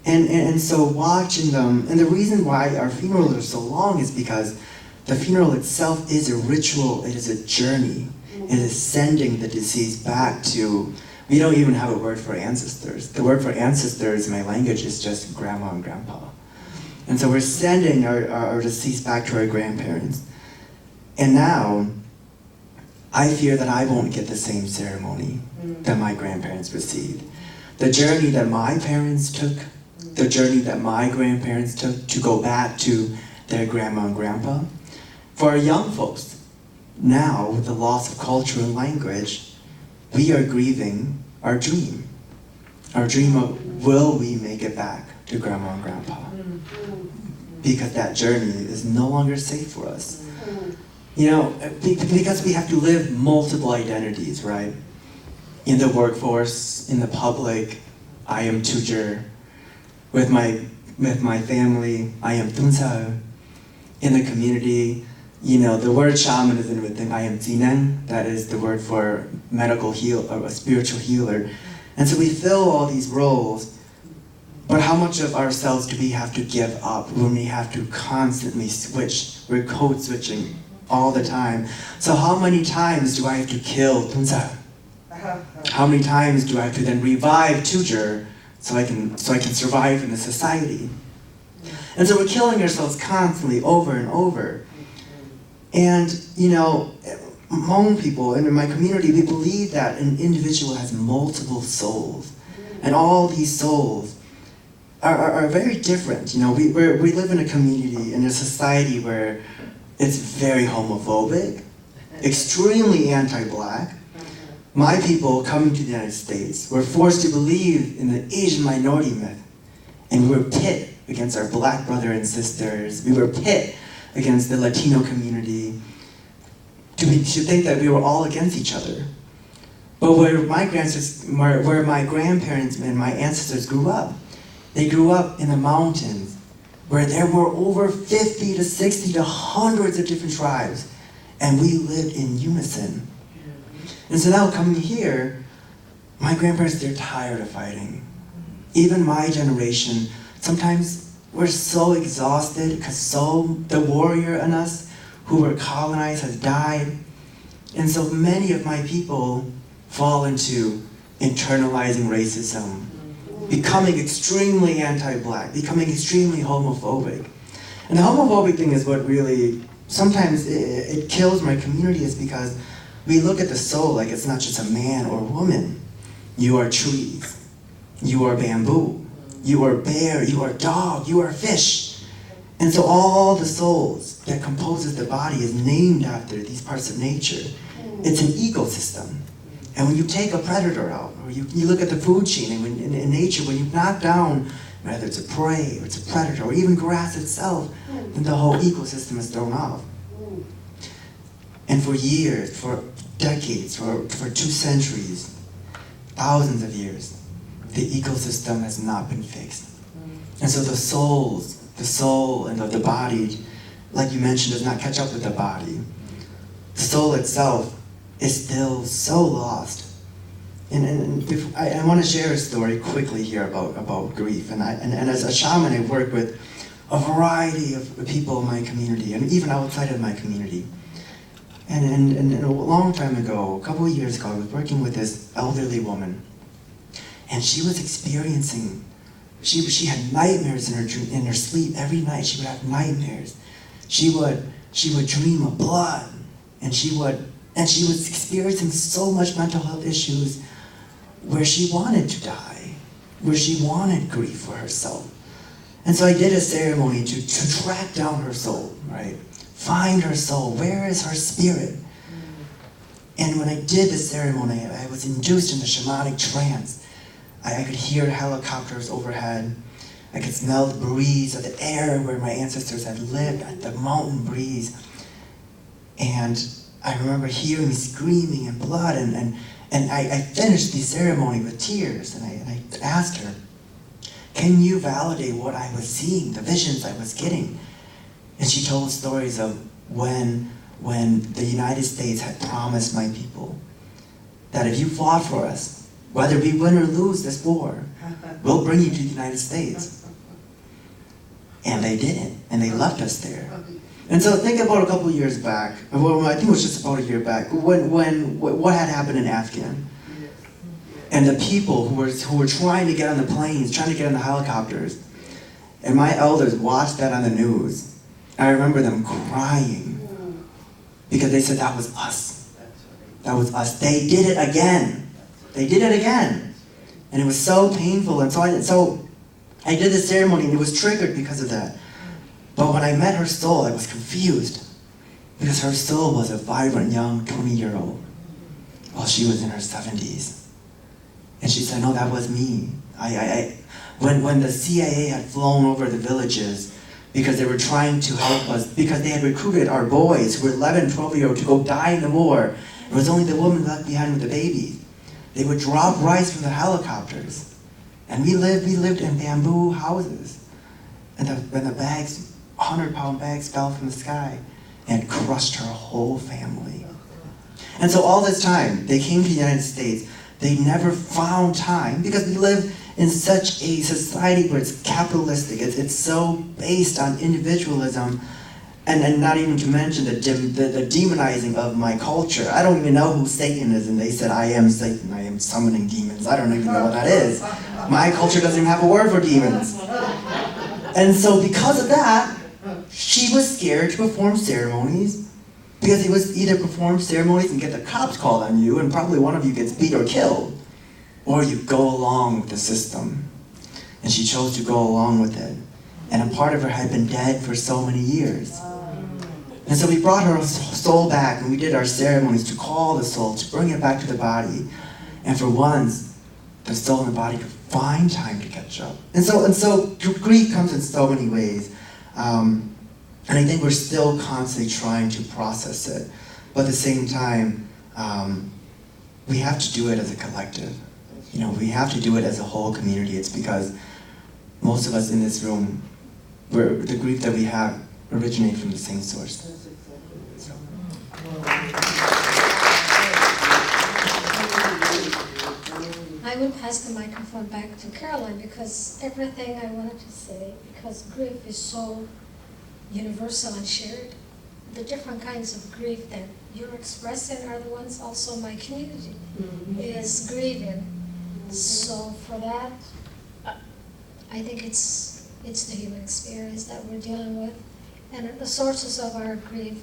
And so watching them, and the reason why our funerals are so long is because the funeral itself is a ritual, it is a journey. It is sending the deceased back to, we don't even have a word for ancestors. The word for ancestors in my language is just grandma and grandpa. And so we're sending our deceased back to our grandparents. And now, I fear that I won't get the same ceremony that my grandparents received. The journey that my parents took, the journey that my grandparents took to go back to their grandma and grandpa. For our young folks, now, with the loss of culture and language, we are grieving our dream. Our dream of, will we make it back to grandma and grandpa? Because that journey is no longer safe for us. Because we have to live multiple identities, right? In the workforce, in the public, I am Tujer. With my family, I am Tunsa. In the community, the word shaman is another thing. I am Zinen, that is the word for medical or a spiritual healer. And so we fill all these roles, but how much of ourselves do we have to give up when we have to constantly switch? We're code switching all the time. So how many times do I have to kill Tunsa? How many times do I have to then revive Tujer so I can survive in the society? And so we're killing ourselves constantly over and over. And, Hmong people and in my community, we believe that an individual has multiple souls. And all these souls are very different. We live in a community, in a society where it's very homophobic, extremely anti-Black. My people coming to the United States were forced to believe in the Asian minority myth. And we were pit against our Black brother and sisters. We were pit against the Latino community, to think that we were all against each other. But where my grandparents and my ancestors grew up, they grew up in the mountains, where there were over 50 to 60 to hundreds of different tribes, and we lived in unison. And so now coming here, my grandparents, they're tired of fighting. Even my generation, sometimes we're so exhausted because the warrior in us who were colonized has died. And so many of my people fall into internalizing racism, becoming extremely anti-Black, becoming extremely homophobic. And the homophobic thing is what really, sometimes it kills my community, is because we look at the soul like it's not just a man or woman. You are trees. You are bamboo. You are bear. You are dog. You are fish. And so all the souls that composes the body is named after these parts of nature. It's an ecosystem. And when you take a predator out, or you look at the food chain, and when, in nature, when you knock down, whether it's a prey, or it's a predator, or even grass itself, then the whole ecosystem is thrown off. And for years, for decades, for 2 centuries, thousands of years, the ecosystem has not been fixed. And so the soul and the body, like you mentioned, does not catch up with the body. The soul itself is still so lost. And I want to share a story quickly here about grief. And as a shaman, I work with a variety of people in my community, and even outside of my community. And a long time ago, a couple of years ago, I was working with this elderly woman, and she was experiencing, she had nightmares in her sleep. Every night she would have nightmares. She would dream of blood, and she was experiencing so much mental health issues where she wanted to die, where she wanted grief for herself. And so I did a ceremony to track down her soul, right? Find her soul. Where is her spirit? And when I did the ceremony, I was induced in a shamanic trance. I could hear helicopters overhead. I could smell the breeze of the air where my ancestors had lived, the mountain breeze. And I remember hearing screaming and blood, and I finished the ceremony with tears, and I asked her, can you validate what I was seeing, the visions I was getting? And she told stories of when the United States had promised my people that if you fought for us, whether we win or lose this war, we'll bring you to the United States. And they didn't, and they left us there. And so think about a couple years back, well, I think it was just about a year back, what had happened in Afghan. And the people who were trying to get on the planes, trying to get on the helicopters, and my elders watched that on the news. I remember them crying because they said that was us. That was us. They did it again. They did it again. And it was so painful. And so I did the ceremony, and it was triggered because of that. But when I met her soul, I was confused because her soul was a vibrant young 20-year-old while she was in her 70s. And she said, no, that was me. When the CIA had flown over the villages because they were trying to help us, because they had recruited our boys who were 11, 12-year-olds to go die in the war, it was only the woman left behind with the baby. They would drop rice from the helicopters. And we lived in bamboo houses. And the bags, 100-pound bags fell from the sky and crushed her whole family. And so all this time, they came to the United States. They never found time, because we live in such a society where it's capitalistic. It's so based on individualism, and not even to mention the demonizing of my culture. I don't even know who Satan is, and they said, I am Satan, I am summoning demons. I don't even know what that is. My culture doesn't even have a word for demons. And so because of that, she was scared to perform ceremonies, because it was either perform ceremonies and get the cops called on you, and probably one of you gets beat or killed, or you go along with the system. And she chose to go along with it. And a part of her had been dead for so many years. And so we brought her soul back, and we did our ceremonies to call the soul, to bring it back to the body. And for once, the soul and the body could find time to catch up. And so grief comes in so many ways. And I think we're still constantly trying to process it. But at the same time, we have to do it as a collective. You know, we have to do it as a whole community. It's because most of us in this room, the grief that we have originate from the same source. So. I will pass the microphone back to Carolyn, because everything I wanted to say, because grief is so universal and shared. The different kinds of grief that you're expressing are the ones also my community is grieving. So for that, I think it's the human experience that we're dealing with. And the sources of our grief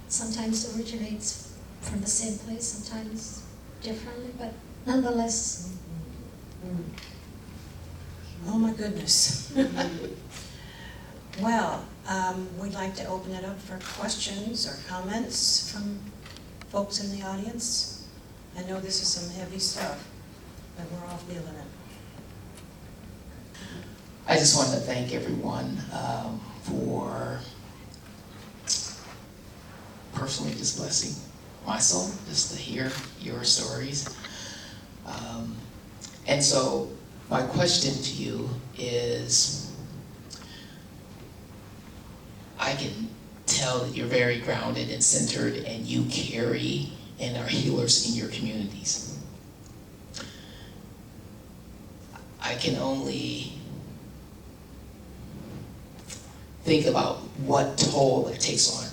sometimes originates from the same place, sometimes differently, but nonetheless. Oh my goodness. Well, we'd like to open it up for questions or comments from folks in the audience. I know this is some heavy stuff, but we're all feeling it. I just wanted to thank everyone for personally just blessing my soul, just to hear your stories. And so my question to you is, I can tell that you're very grounded and centered, and you carry and are healers in your communities. I can only think about what toll it takes on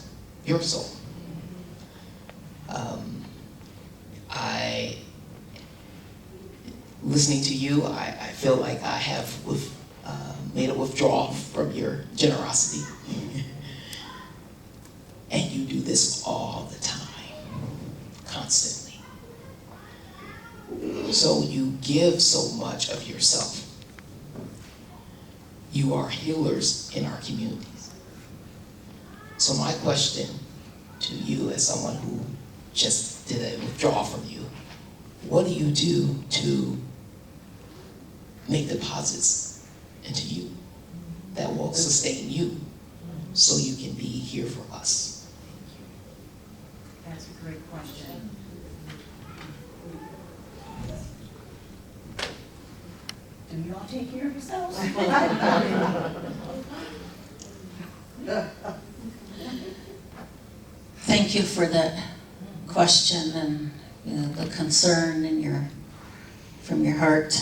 your soul. Listening to you, I feel like I have made a withdrawal from your generosity. And you do this all the time, constantly. So you give so much of yourself. You are healers in our communities. So my question to you, as someone who just did a withdrawal from you, what do you do to make deposits into you that will sustain you so you can be here for us? That's a great question. Do you all take care of yourselves? Thank you for that question and the concern in from your heart.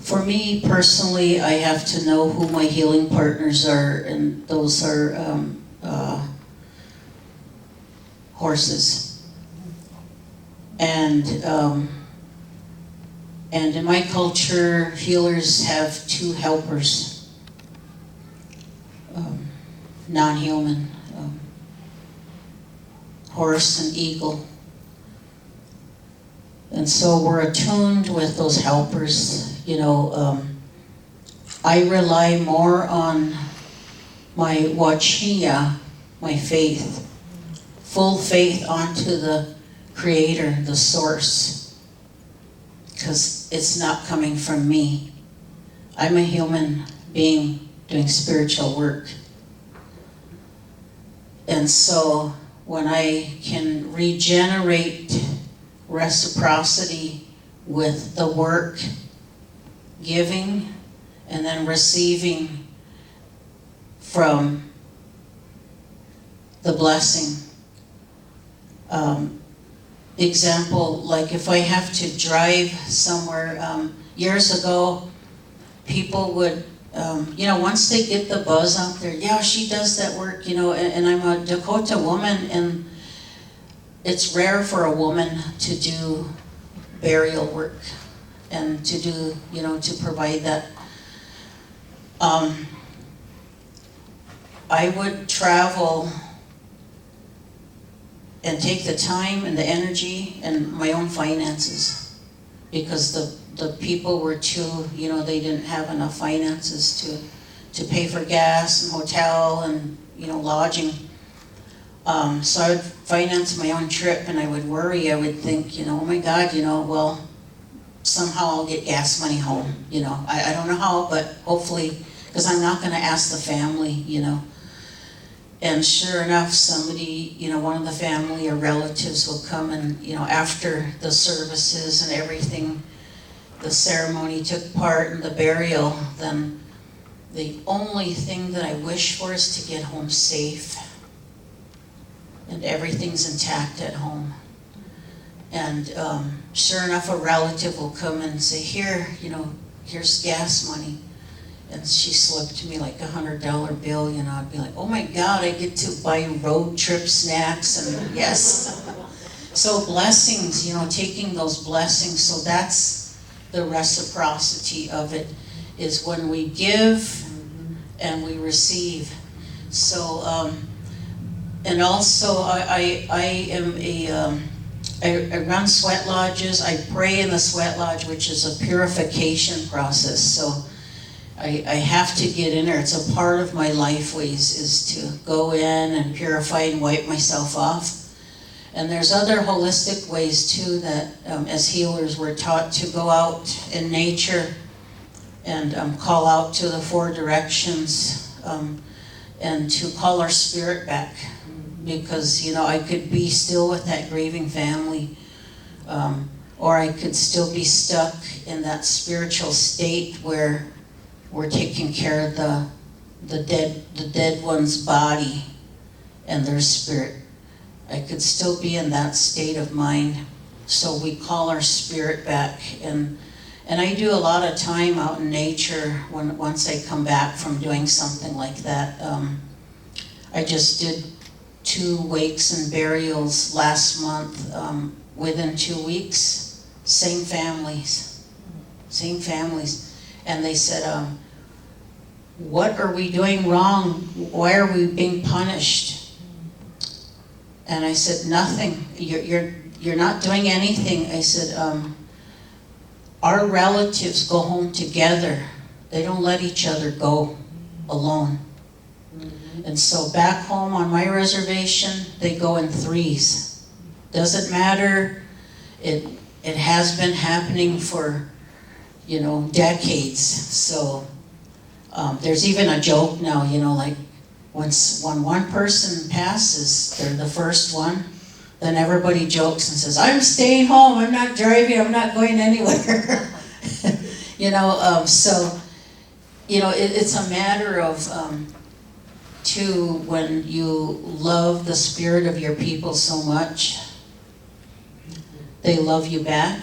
For me personally, I have to know who my healing partners are, and those are horses. And in my culture, healers have two helpers, non-human, horse and eagle. And so we're attuned with those helpers. I rely more on my wachia, my faith, full faith onto the Creator, the Source, because it's not coming from me. I'm a human being doing spiritual work. And so when I can regenerate reciprocity with the work, giving, and then receiving from the blessing. Example, like if I have to drive somewhere, years ago, people would, once they get the buzz out there, yeah, she does that work, and I'm a Dakota woman, and it's rare for a woman to do burial work and to do, to provide that. I would travel and take the time and the energy and my own finances, because the people were too, they didn't have enough finances to pay for gas and hotel and, lodging. So I would finance my own trip, and I would worry, I would think, oh my God, well, somehow I'll get gas money home, I don't know how, but hopefully, because I'm not gonna ask the family, And sure enough, somebody, one of the family or relatives will come and, after the services and everything, the ceremony took part in the burial, then the only thing that I wish for is to get home safe. And everything's intact at home. And sure enough, a relative will come and say, here, here's gas money. And she slipped me like $100 bill, I'd be like, oh my God, I get to buy road trip snacks, and yes. So blessings, taking those blessings, so that's the reciprocity of it, is when we give and we receive. So, And also, I am I run sweat lodges. I pray in the sweat lodge, which is a purification process. So I have to get in there. It's a part of my life ways is to go in and purify and wipe myself off. And there's other holistic ways too that as healers we're taught to go out in nature and call out to the four directions and to call our spirit back. Because, you know, I could be still with that grieving family, or I could still be stuck in that spiritual state where we're taking care of the dead one's body and their spirit. I could still be in that state of mind. So we call our spirit back, and I do a lot of time out in nature once I come back from doing something like that. I just did 2 wakes and burials last month. Within 2 weeks, same families, and they said, "What are we doing wrong? Why are we being punished?" And I said, "Nothing. You're not doing anything." I said, "Our relatives go home together. They don't let each other go alone." And so back home on my reservation, they go in 3s. Doesn't matter. It has been happening for, you know, decades. So there's even a joke now, you know, like when one person passes, they're the first one, then everybody jokes and says, "I'm staying home. I'm not driving. I'm not going anywhere." You know, so, you know, it's a matter of too, when you love the spirit of your people so much, they love you back,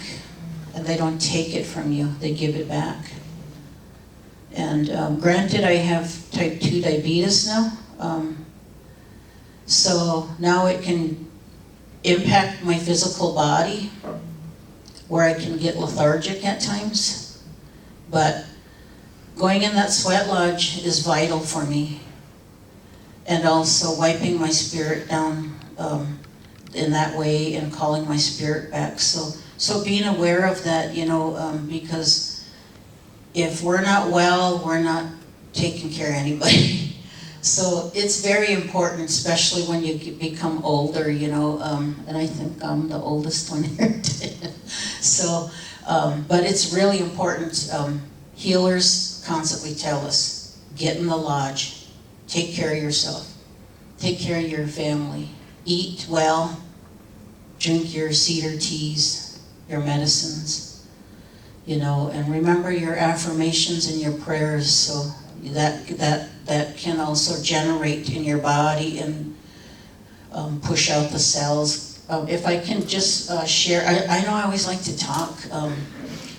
and they don't take it from you, they give it back. And granted, I have type 2 diabetes now, so now it can impact my physical body, where I can get lethargic at times, but going in that sweat lodge is vital for me. And also wiping my spirit down in that way and calling my spirit back. So being aware of that, you know, because if we're not well, we're not taking care of anybody. So it's very important, especially when you become older, you know, and I think I'm the oldest one here today. So, but it's really important. Healers constantly tell us, get in the lodge. Take care of yourself. Take care of your family. Eat well. Drink your cedar teas, your medicines, you know, and remember your affirmations and your prayers, so that can also generate in your body and push out the cells. If I can just share, I know I always like to talk,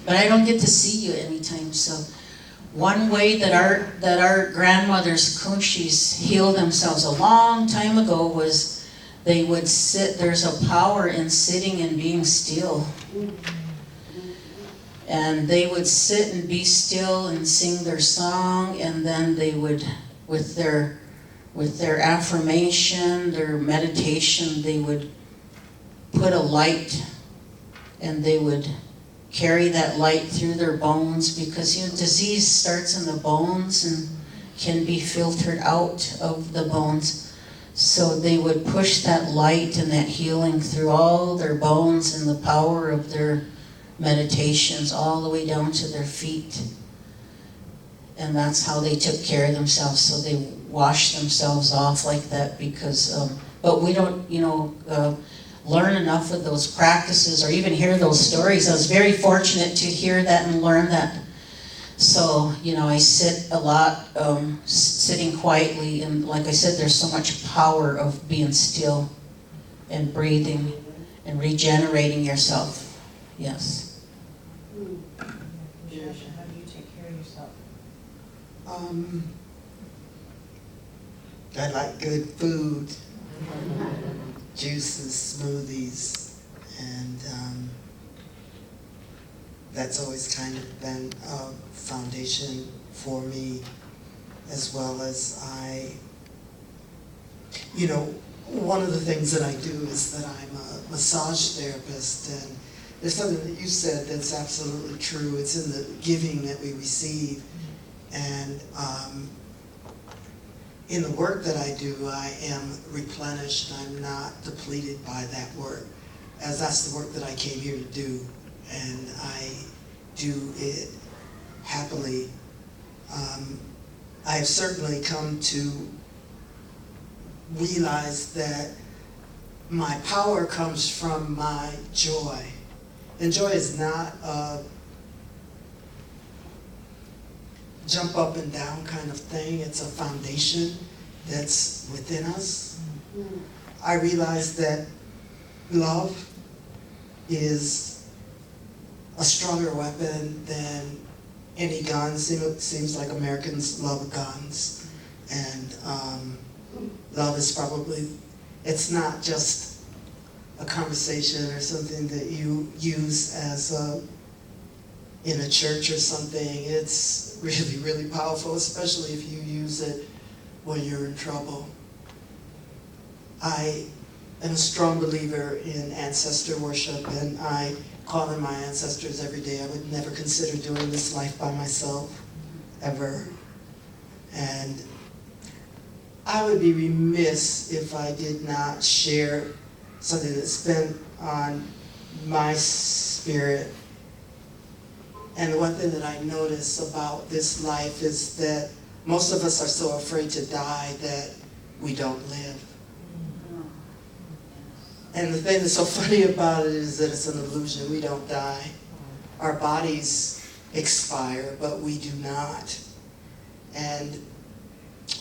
but I don't get to see you anytime, so. One way that our grandmothers, Kunshis, healed themselves a long time ago was they would sit. There's a power in sitting and being still. And they would sit and be still and sing their song, and then they would, with their affirmation, their meditation, they would put a light, and they would carry that light through their bones, because, you know, disease starts in the bones and can be filtered out of the bones. So they would push that light and that healing through all their bones and the power of their meditations all the way down to their feet. And that's how they took care of themselves. So they washed themselves off like that because, but we don't, you know, learn enough of those practices or even hear those stories. I was very fortunate to hear that and learn that. So, you know, I sit a lot, sitting quietly, and like I said, there's so much power of being still and breathing and regenerating yourself. Yes. Kinshasha, how do you take care of yourself? I like good food, juices, smoothies, and that's always kind of been a foundation for me, as well as you know, one of the things that I do is that I'm a massage therapist, and there's something that you said that's absolutely true. It's in the giving that we receive. And in the work that I do, I am replenished. I'm not depleted by that work, as that's the work that I came here to do. And I do it happily. I've certainly come to realize that my power comes from my joy. And joy is not a jump up and down kind of thing. It's a foundation that's within us. I realize that love is a stronger weapon than any gun. Seems like Americans love guns. And love is probably, it's not just a conversation or something that you use as in a church or something. It's really, really powerful, especially if you use it when you're in trouble. I am a strong believer in ancestor worship, and I call in my ancestors every day. I would never consider doing this life by myself, ever. And I would be remiss if I did not share something that's been on my spirit. And the one thing that I notice about this life is that most of us are so afraid to die that we don't live. And the thing that's so funny about it is that it's an illusion. We don't die. Our bodies expire, but we do not. And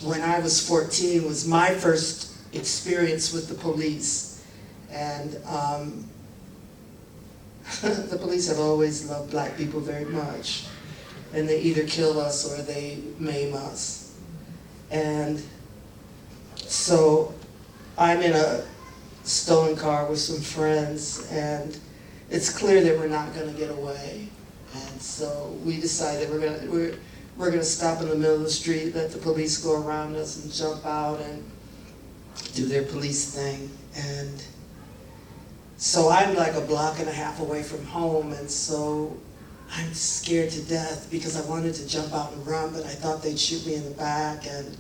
when I was 14 was my first experience with the police. And the police have always loved black people very much. And they either kill us or they maim us. And so I'm in a stolen car with some friends, and it's clear that we're not going to get away. And so we decided we're going to stop in the middle of the street, let the police go around us and jump out and do their police thing. And so I'm like a block and a half away from home, and so I'm scared to death because I wanted to jump out and run, but I thought they'd shoot me in the back, and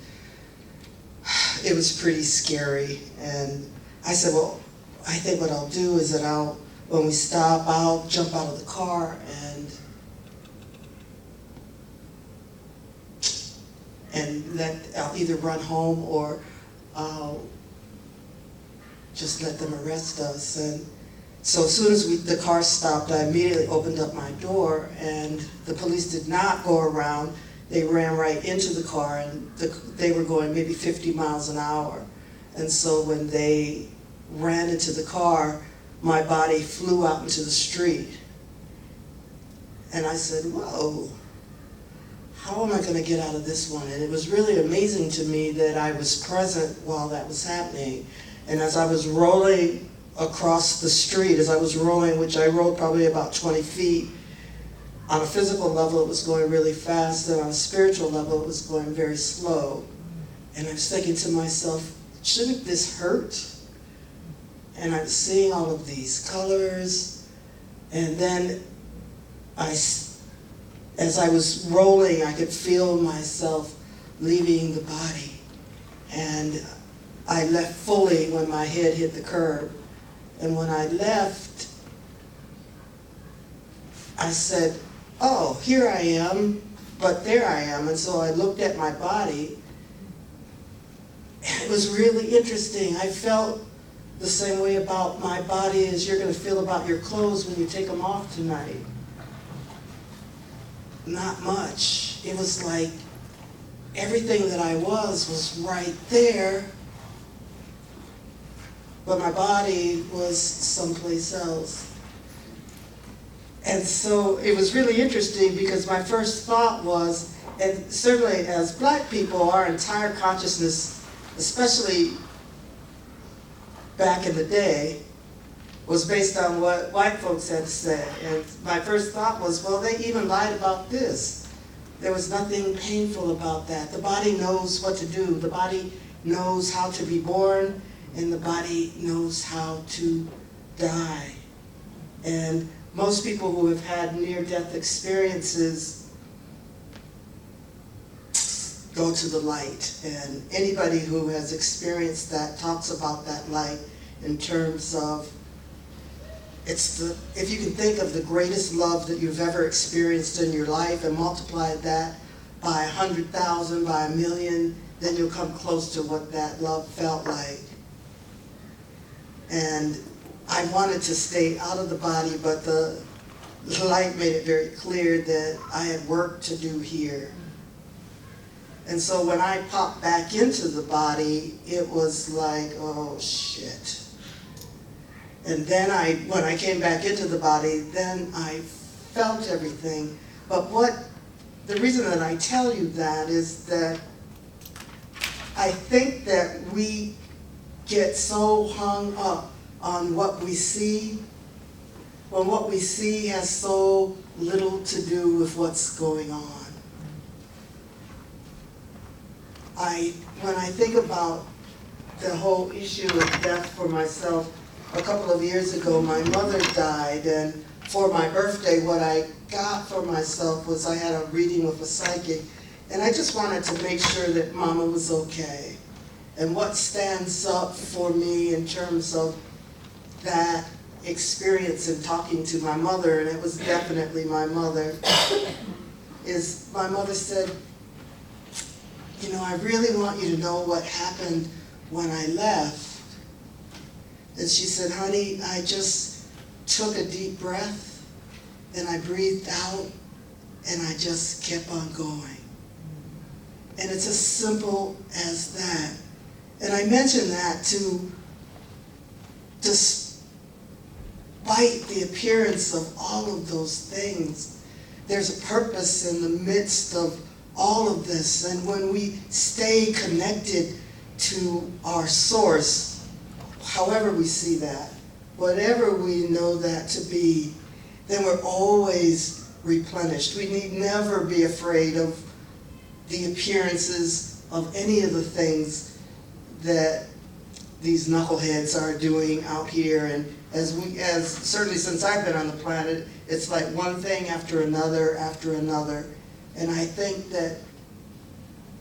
it was pretty scary. And I said, well, I think what I'll do is that when we stop, I'll jump out of the car and I'll either run home or I'll just let them arrest us. And so as soon as the car stopped, I immediately opened up my door, and the police did not go around. They ran right into the car, and they were going maybe 50 miles an hour. And so when they ran into the car, my body flew out into the street. And I said, whoa, how am I going to get out of this one? And it was really amazing to me that I was present while that was happening. And as I was rolling across the street, which I rolled probably about 20 feet, on a physical level it was going really fast, and on a spiritual level it was going very slow. And I was thinking to myself, shouldn't this hurt? And I was seeing all of these colors, and then as I was rolling, I could feel myself leaving the body. And I left fully when my head hit the curb. And when I left, I said, oh, here I am, but there I am. And so I looked at my body. It was really interesting. I felt the same way about my body as you're going to feel about your clothes when you take them off tonight. Not much. It was like everything that I was right there, but my body was someplace else. And so it was really interesting because my first thought was, and certainly as black people, our entire consciousness, especially back in the day, was based on what white folks had said. And my first thought was, well, they even lied about this. There was nothing painful about that. The body knows what to do. The body knows how to be born and the body knows how to die. And most people who have had near-death experiences go to the light, and anybody who has experienced that talks about that light in terms of if you can think of the greatest love that you've ever experienced in your life and multiply that by 100,000, by 1,000,000, then you'll come close to what that love felt like. And I wanted to stay out of the body, but the light made it very clear that I had work to do here. And so when I popped back into the body, it was like, oh shit. And then when I came back into the body, then I felt everything. But the reason that I tell you that is that I think that we get so hung up on what we see, when what we see has so little to do with what's going on. When I think about the whole issue of death for myself, a couple of years ago my mother died, and for my birthday what I got for myself was I had a reading with a psychic, and I just wanted to make sure that Mama was okay. And what stands up for me in terms of that experience in talking to my mother, and it was definitely my mother, is my mother said, you know, I really want you to know what happened when I left. And she said, honey, I just took a deep breath and I breathed out and I just kept on going. And it's as simple as that. And I mention that to despite the appearance of all of those things, there's a purpose in the midst of all of this. And when we stay connected to our source, however we see that, whatever we know that to be, then we're always replenished. We need never be afraid of the appearances of any of the things that these knuckleheads are doing out here. And as certainly since I've been on the planet, it's like one thing after another after another. And I think that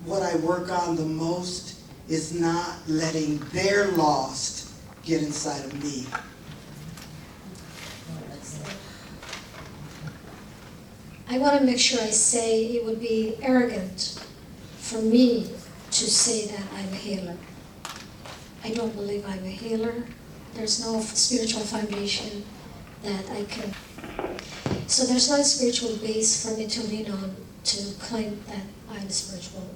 what I work on the most is not letting their lost get inside of me. I want to make sure I say it would be arrogant for me to say that I'm a healer. I don't believe I'm a healer. There's no spiritual foundation that I can. So there's no spiritual base for me to lean on to claim that I'm spiritual.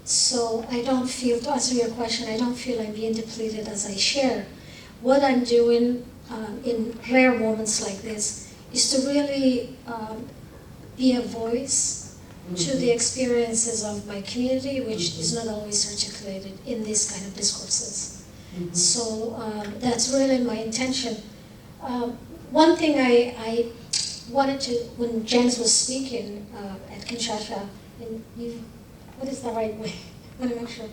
So I don't feel, to answer your question, I don't feel I'm being depleted as I share. What I'm doing in rare moments like this is to really be a voice to the experiences of my community, which is not always articulated in these kind of discourses. So that's really my intention. One thing I wanted to, when Janice was speaking at Kinshasha, and what is the right way? I want to make sure.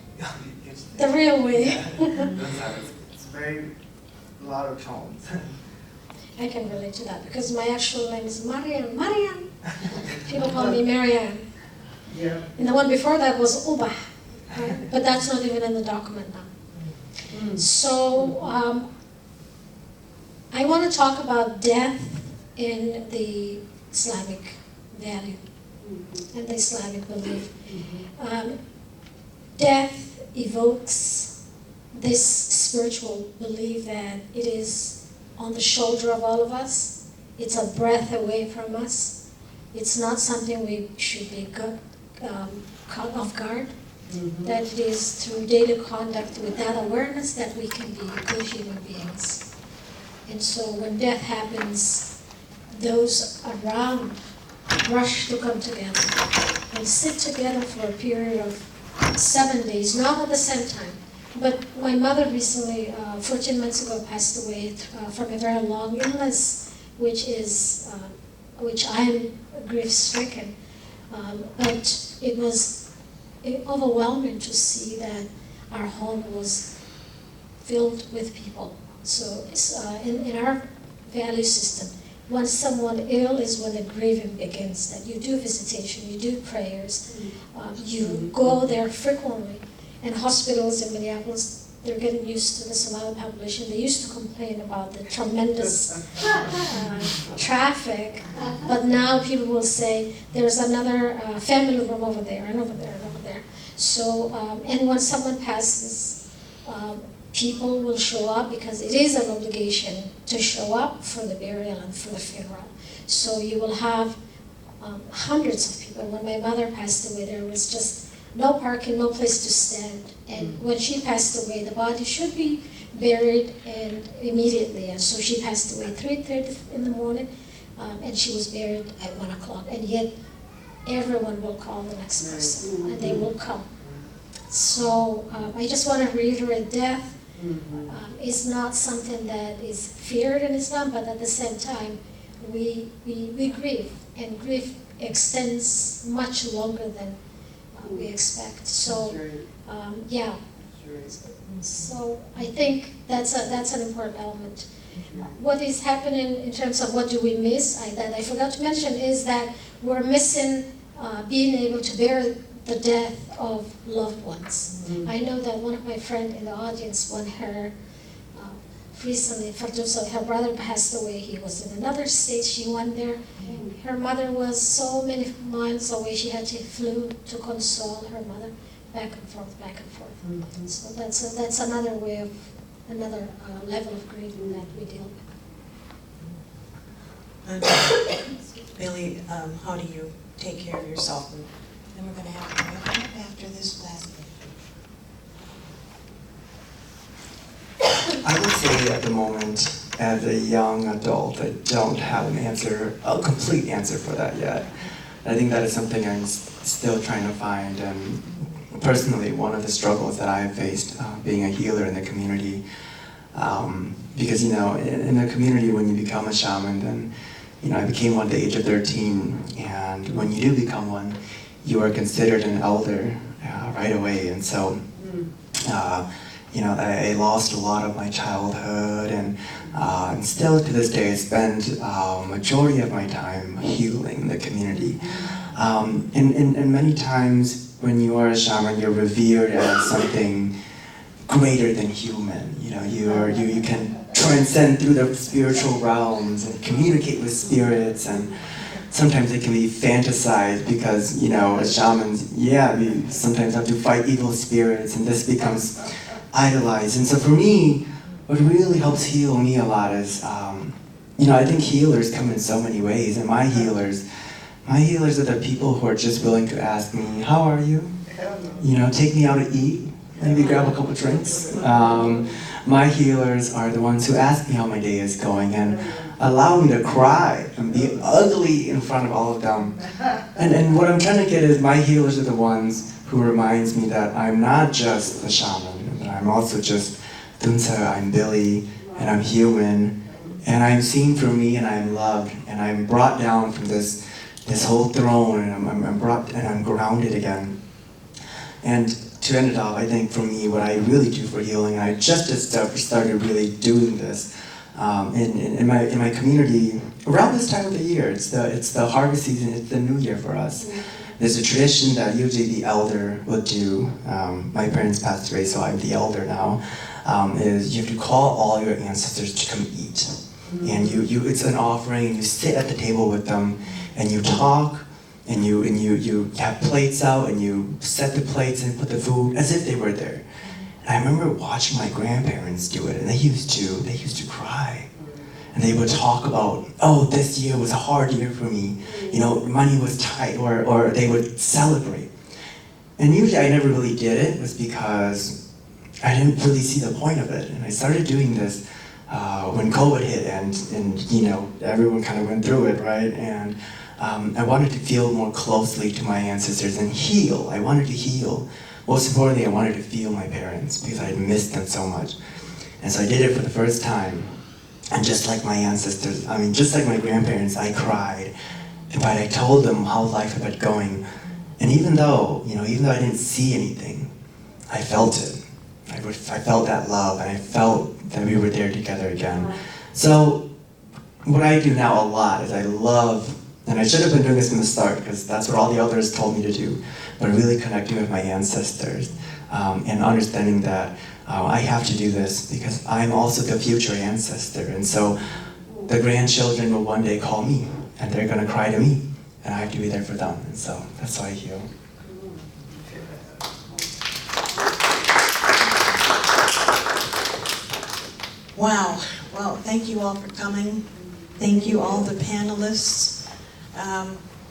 The real way. It's very lot of tones. I can relate to that because my actual name is Marian. Marian. People call me Marian. Yeah. And the one before that was Uba, right? But that's not even in the document now. So I want to talk about death in the Islamic value and the Islamic belief. Death evokes this spiritual belief that it is on the shoulder of all of us. It's a breath away from us. It's not something we should be caught off guard. That it is through daily conduct with that awareness that we can be good human beings. And so when death happens, those around rush to come together and sit together for a period of 7 days, not at the same time. But my mother recently, 14 months ago, passed away from a very long illness, which I'm grief-stricken. But it was overwhelming to see that our home was filled with people. So it's, in our value system, once someone ill is when the grieving begins, that you do visitation, you do prayers, you go there frequently. And hospitals in Minneapolis, they're getting used to the Somali population. They used to complain about the tremendous traffic, but now people will say, there's another family room over there, and over there, and over there. So, and when someone passes, people will show up because it is an obligation to show up for the burial and for the funeral. So you will have hundreds of people. When my mother passed away, there was just no parking, no place to stand. And when she passed away, the body should be buried and immediately. And so she passed away at 3:30 in the morning, and she was buried at 1 o'clock. And yet, everyone will call the next person, and they will come. So I just want to reiterate, death is not something that is feared in Islam, but at the same time, we grieve, and grief extends much longer than we expect. So, yeah. So I think that's an important element. What is happening in terms of what do we miss, that I forgot to mention, is that we're missing being able to bear the death of loved ones. I know that one of my friends in the audience, when her recently, her brother passed away, he was in another state, she went there. Her mother was so many miles away, she had to flew to console her mother, back and forth, back and forth. So that's another way of, another level of grieving that we deal with. Billy, how do you take care of yourself? And then we're going to have to wrap up after this last. I would say at the moment, as a young adult, I don't have an answer, a complete answer for that yet. I think that is something I'm still trying to find. And personally, one of the struggles that I've faced being a healer in the community, because in the community, when you become a shaman, then I became one at the age of 13, and when you do become one, you are considered an elder right away. And so, I lost a lot of my childhood, and still to this day I spend majority of my time healing the community. And many times when you are a shaman, you're revered as something greater than human. You can transcend through the spiritual realms and communicate with spirits, and sometimes it can be fantasized because, as shamans, we sometimes have to fight evil spirits, and this becomes idolized. And so for me, what really helps heal me a lot is, I think healers come in so many ways, and my healers are the people who are just willing to ask me, how are you? Take me out to eat, maybe grab a couple drinks. My healers are the ones who ask me how my day is going and allow me to cry and be ugly in front of all of them. And what I'm trying to get is my healers are the ones who reminds me that I'm not just the shaman, that I'm also just Dunsa, I'm Billy, and I'm human, and I'm seen for me, and I'm loved, and I'm brought down from this whole throne, and I'm brought, and I'm grounded again. And to end it off, I think for me, what I really do for healing, and I just started really doing this in my community around this time of the year. It's the harvest season. It's the new year for us. There's a tradition that usually the elder would do. My parents passed away, so I'm the elder now. Is you have to call all your ancestors to come eat, and it's an offering. You sit at the table with them, and you talk. And you have plates out, and you set the plates and put the food as if they were there. And I remember watching my grandparents do it, and they used to cry. And they would talk about, this year was a hard year for me. Money was tight, or they would celebrate. And usually I never really did it, was because I didn't really see the point of it. And I started doing this when COVID hit, and everyone kind of went through it, right? And I wanted to feel more closely to my ancestors and heal. I wanted to heal. Most importantly, I wanted to feel my parents because I had missed them so much. And so I did it for the first time. And just like my ancestors, just like my grandparents, I cried. But I told them how life had been going. And even though I didn't see anything, I felt it. I I felt that love, and I felt that we were there together again. So what I do now a lot is I love, and I should have been doing this from the start because that's what all the elders told me to do, but really connecting with my ancestors and understanding that I have to do this because I'm also the future ancestor. And so the grandchildren will one day call me and they're going to cry to me and I have to be there for them. And so that's why I heal. Wow. Well, thank you all for coming. Thank you all the panelists.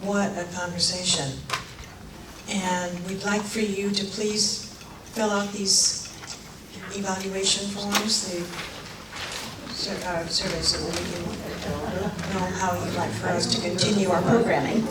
What a conversation. And we'd like for you to please fill out these evaluation forms, the surveys, so that we can know how you'd like for us to continue our programming.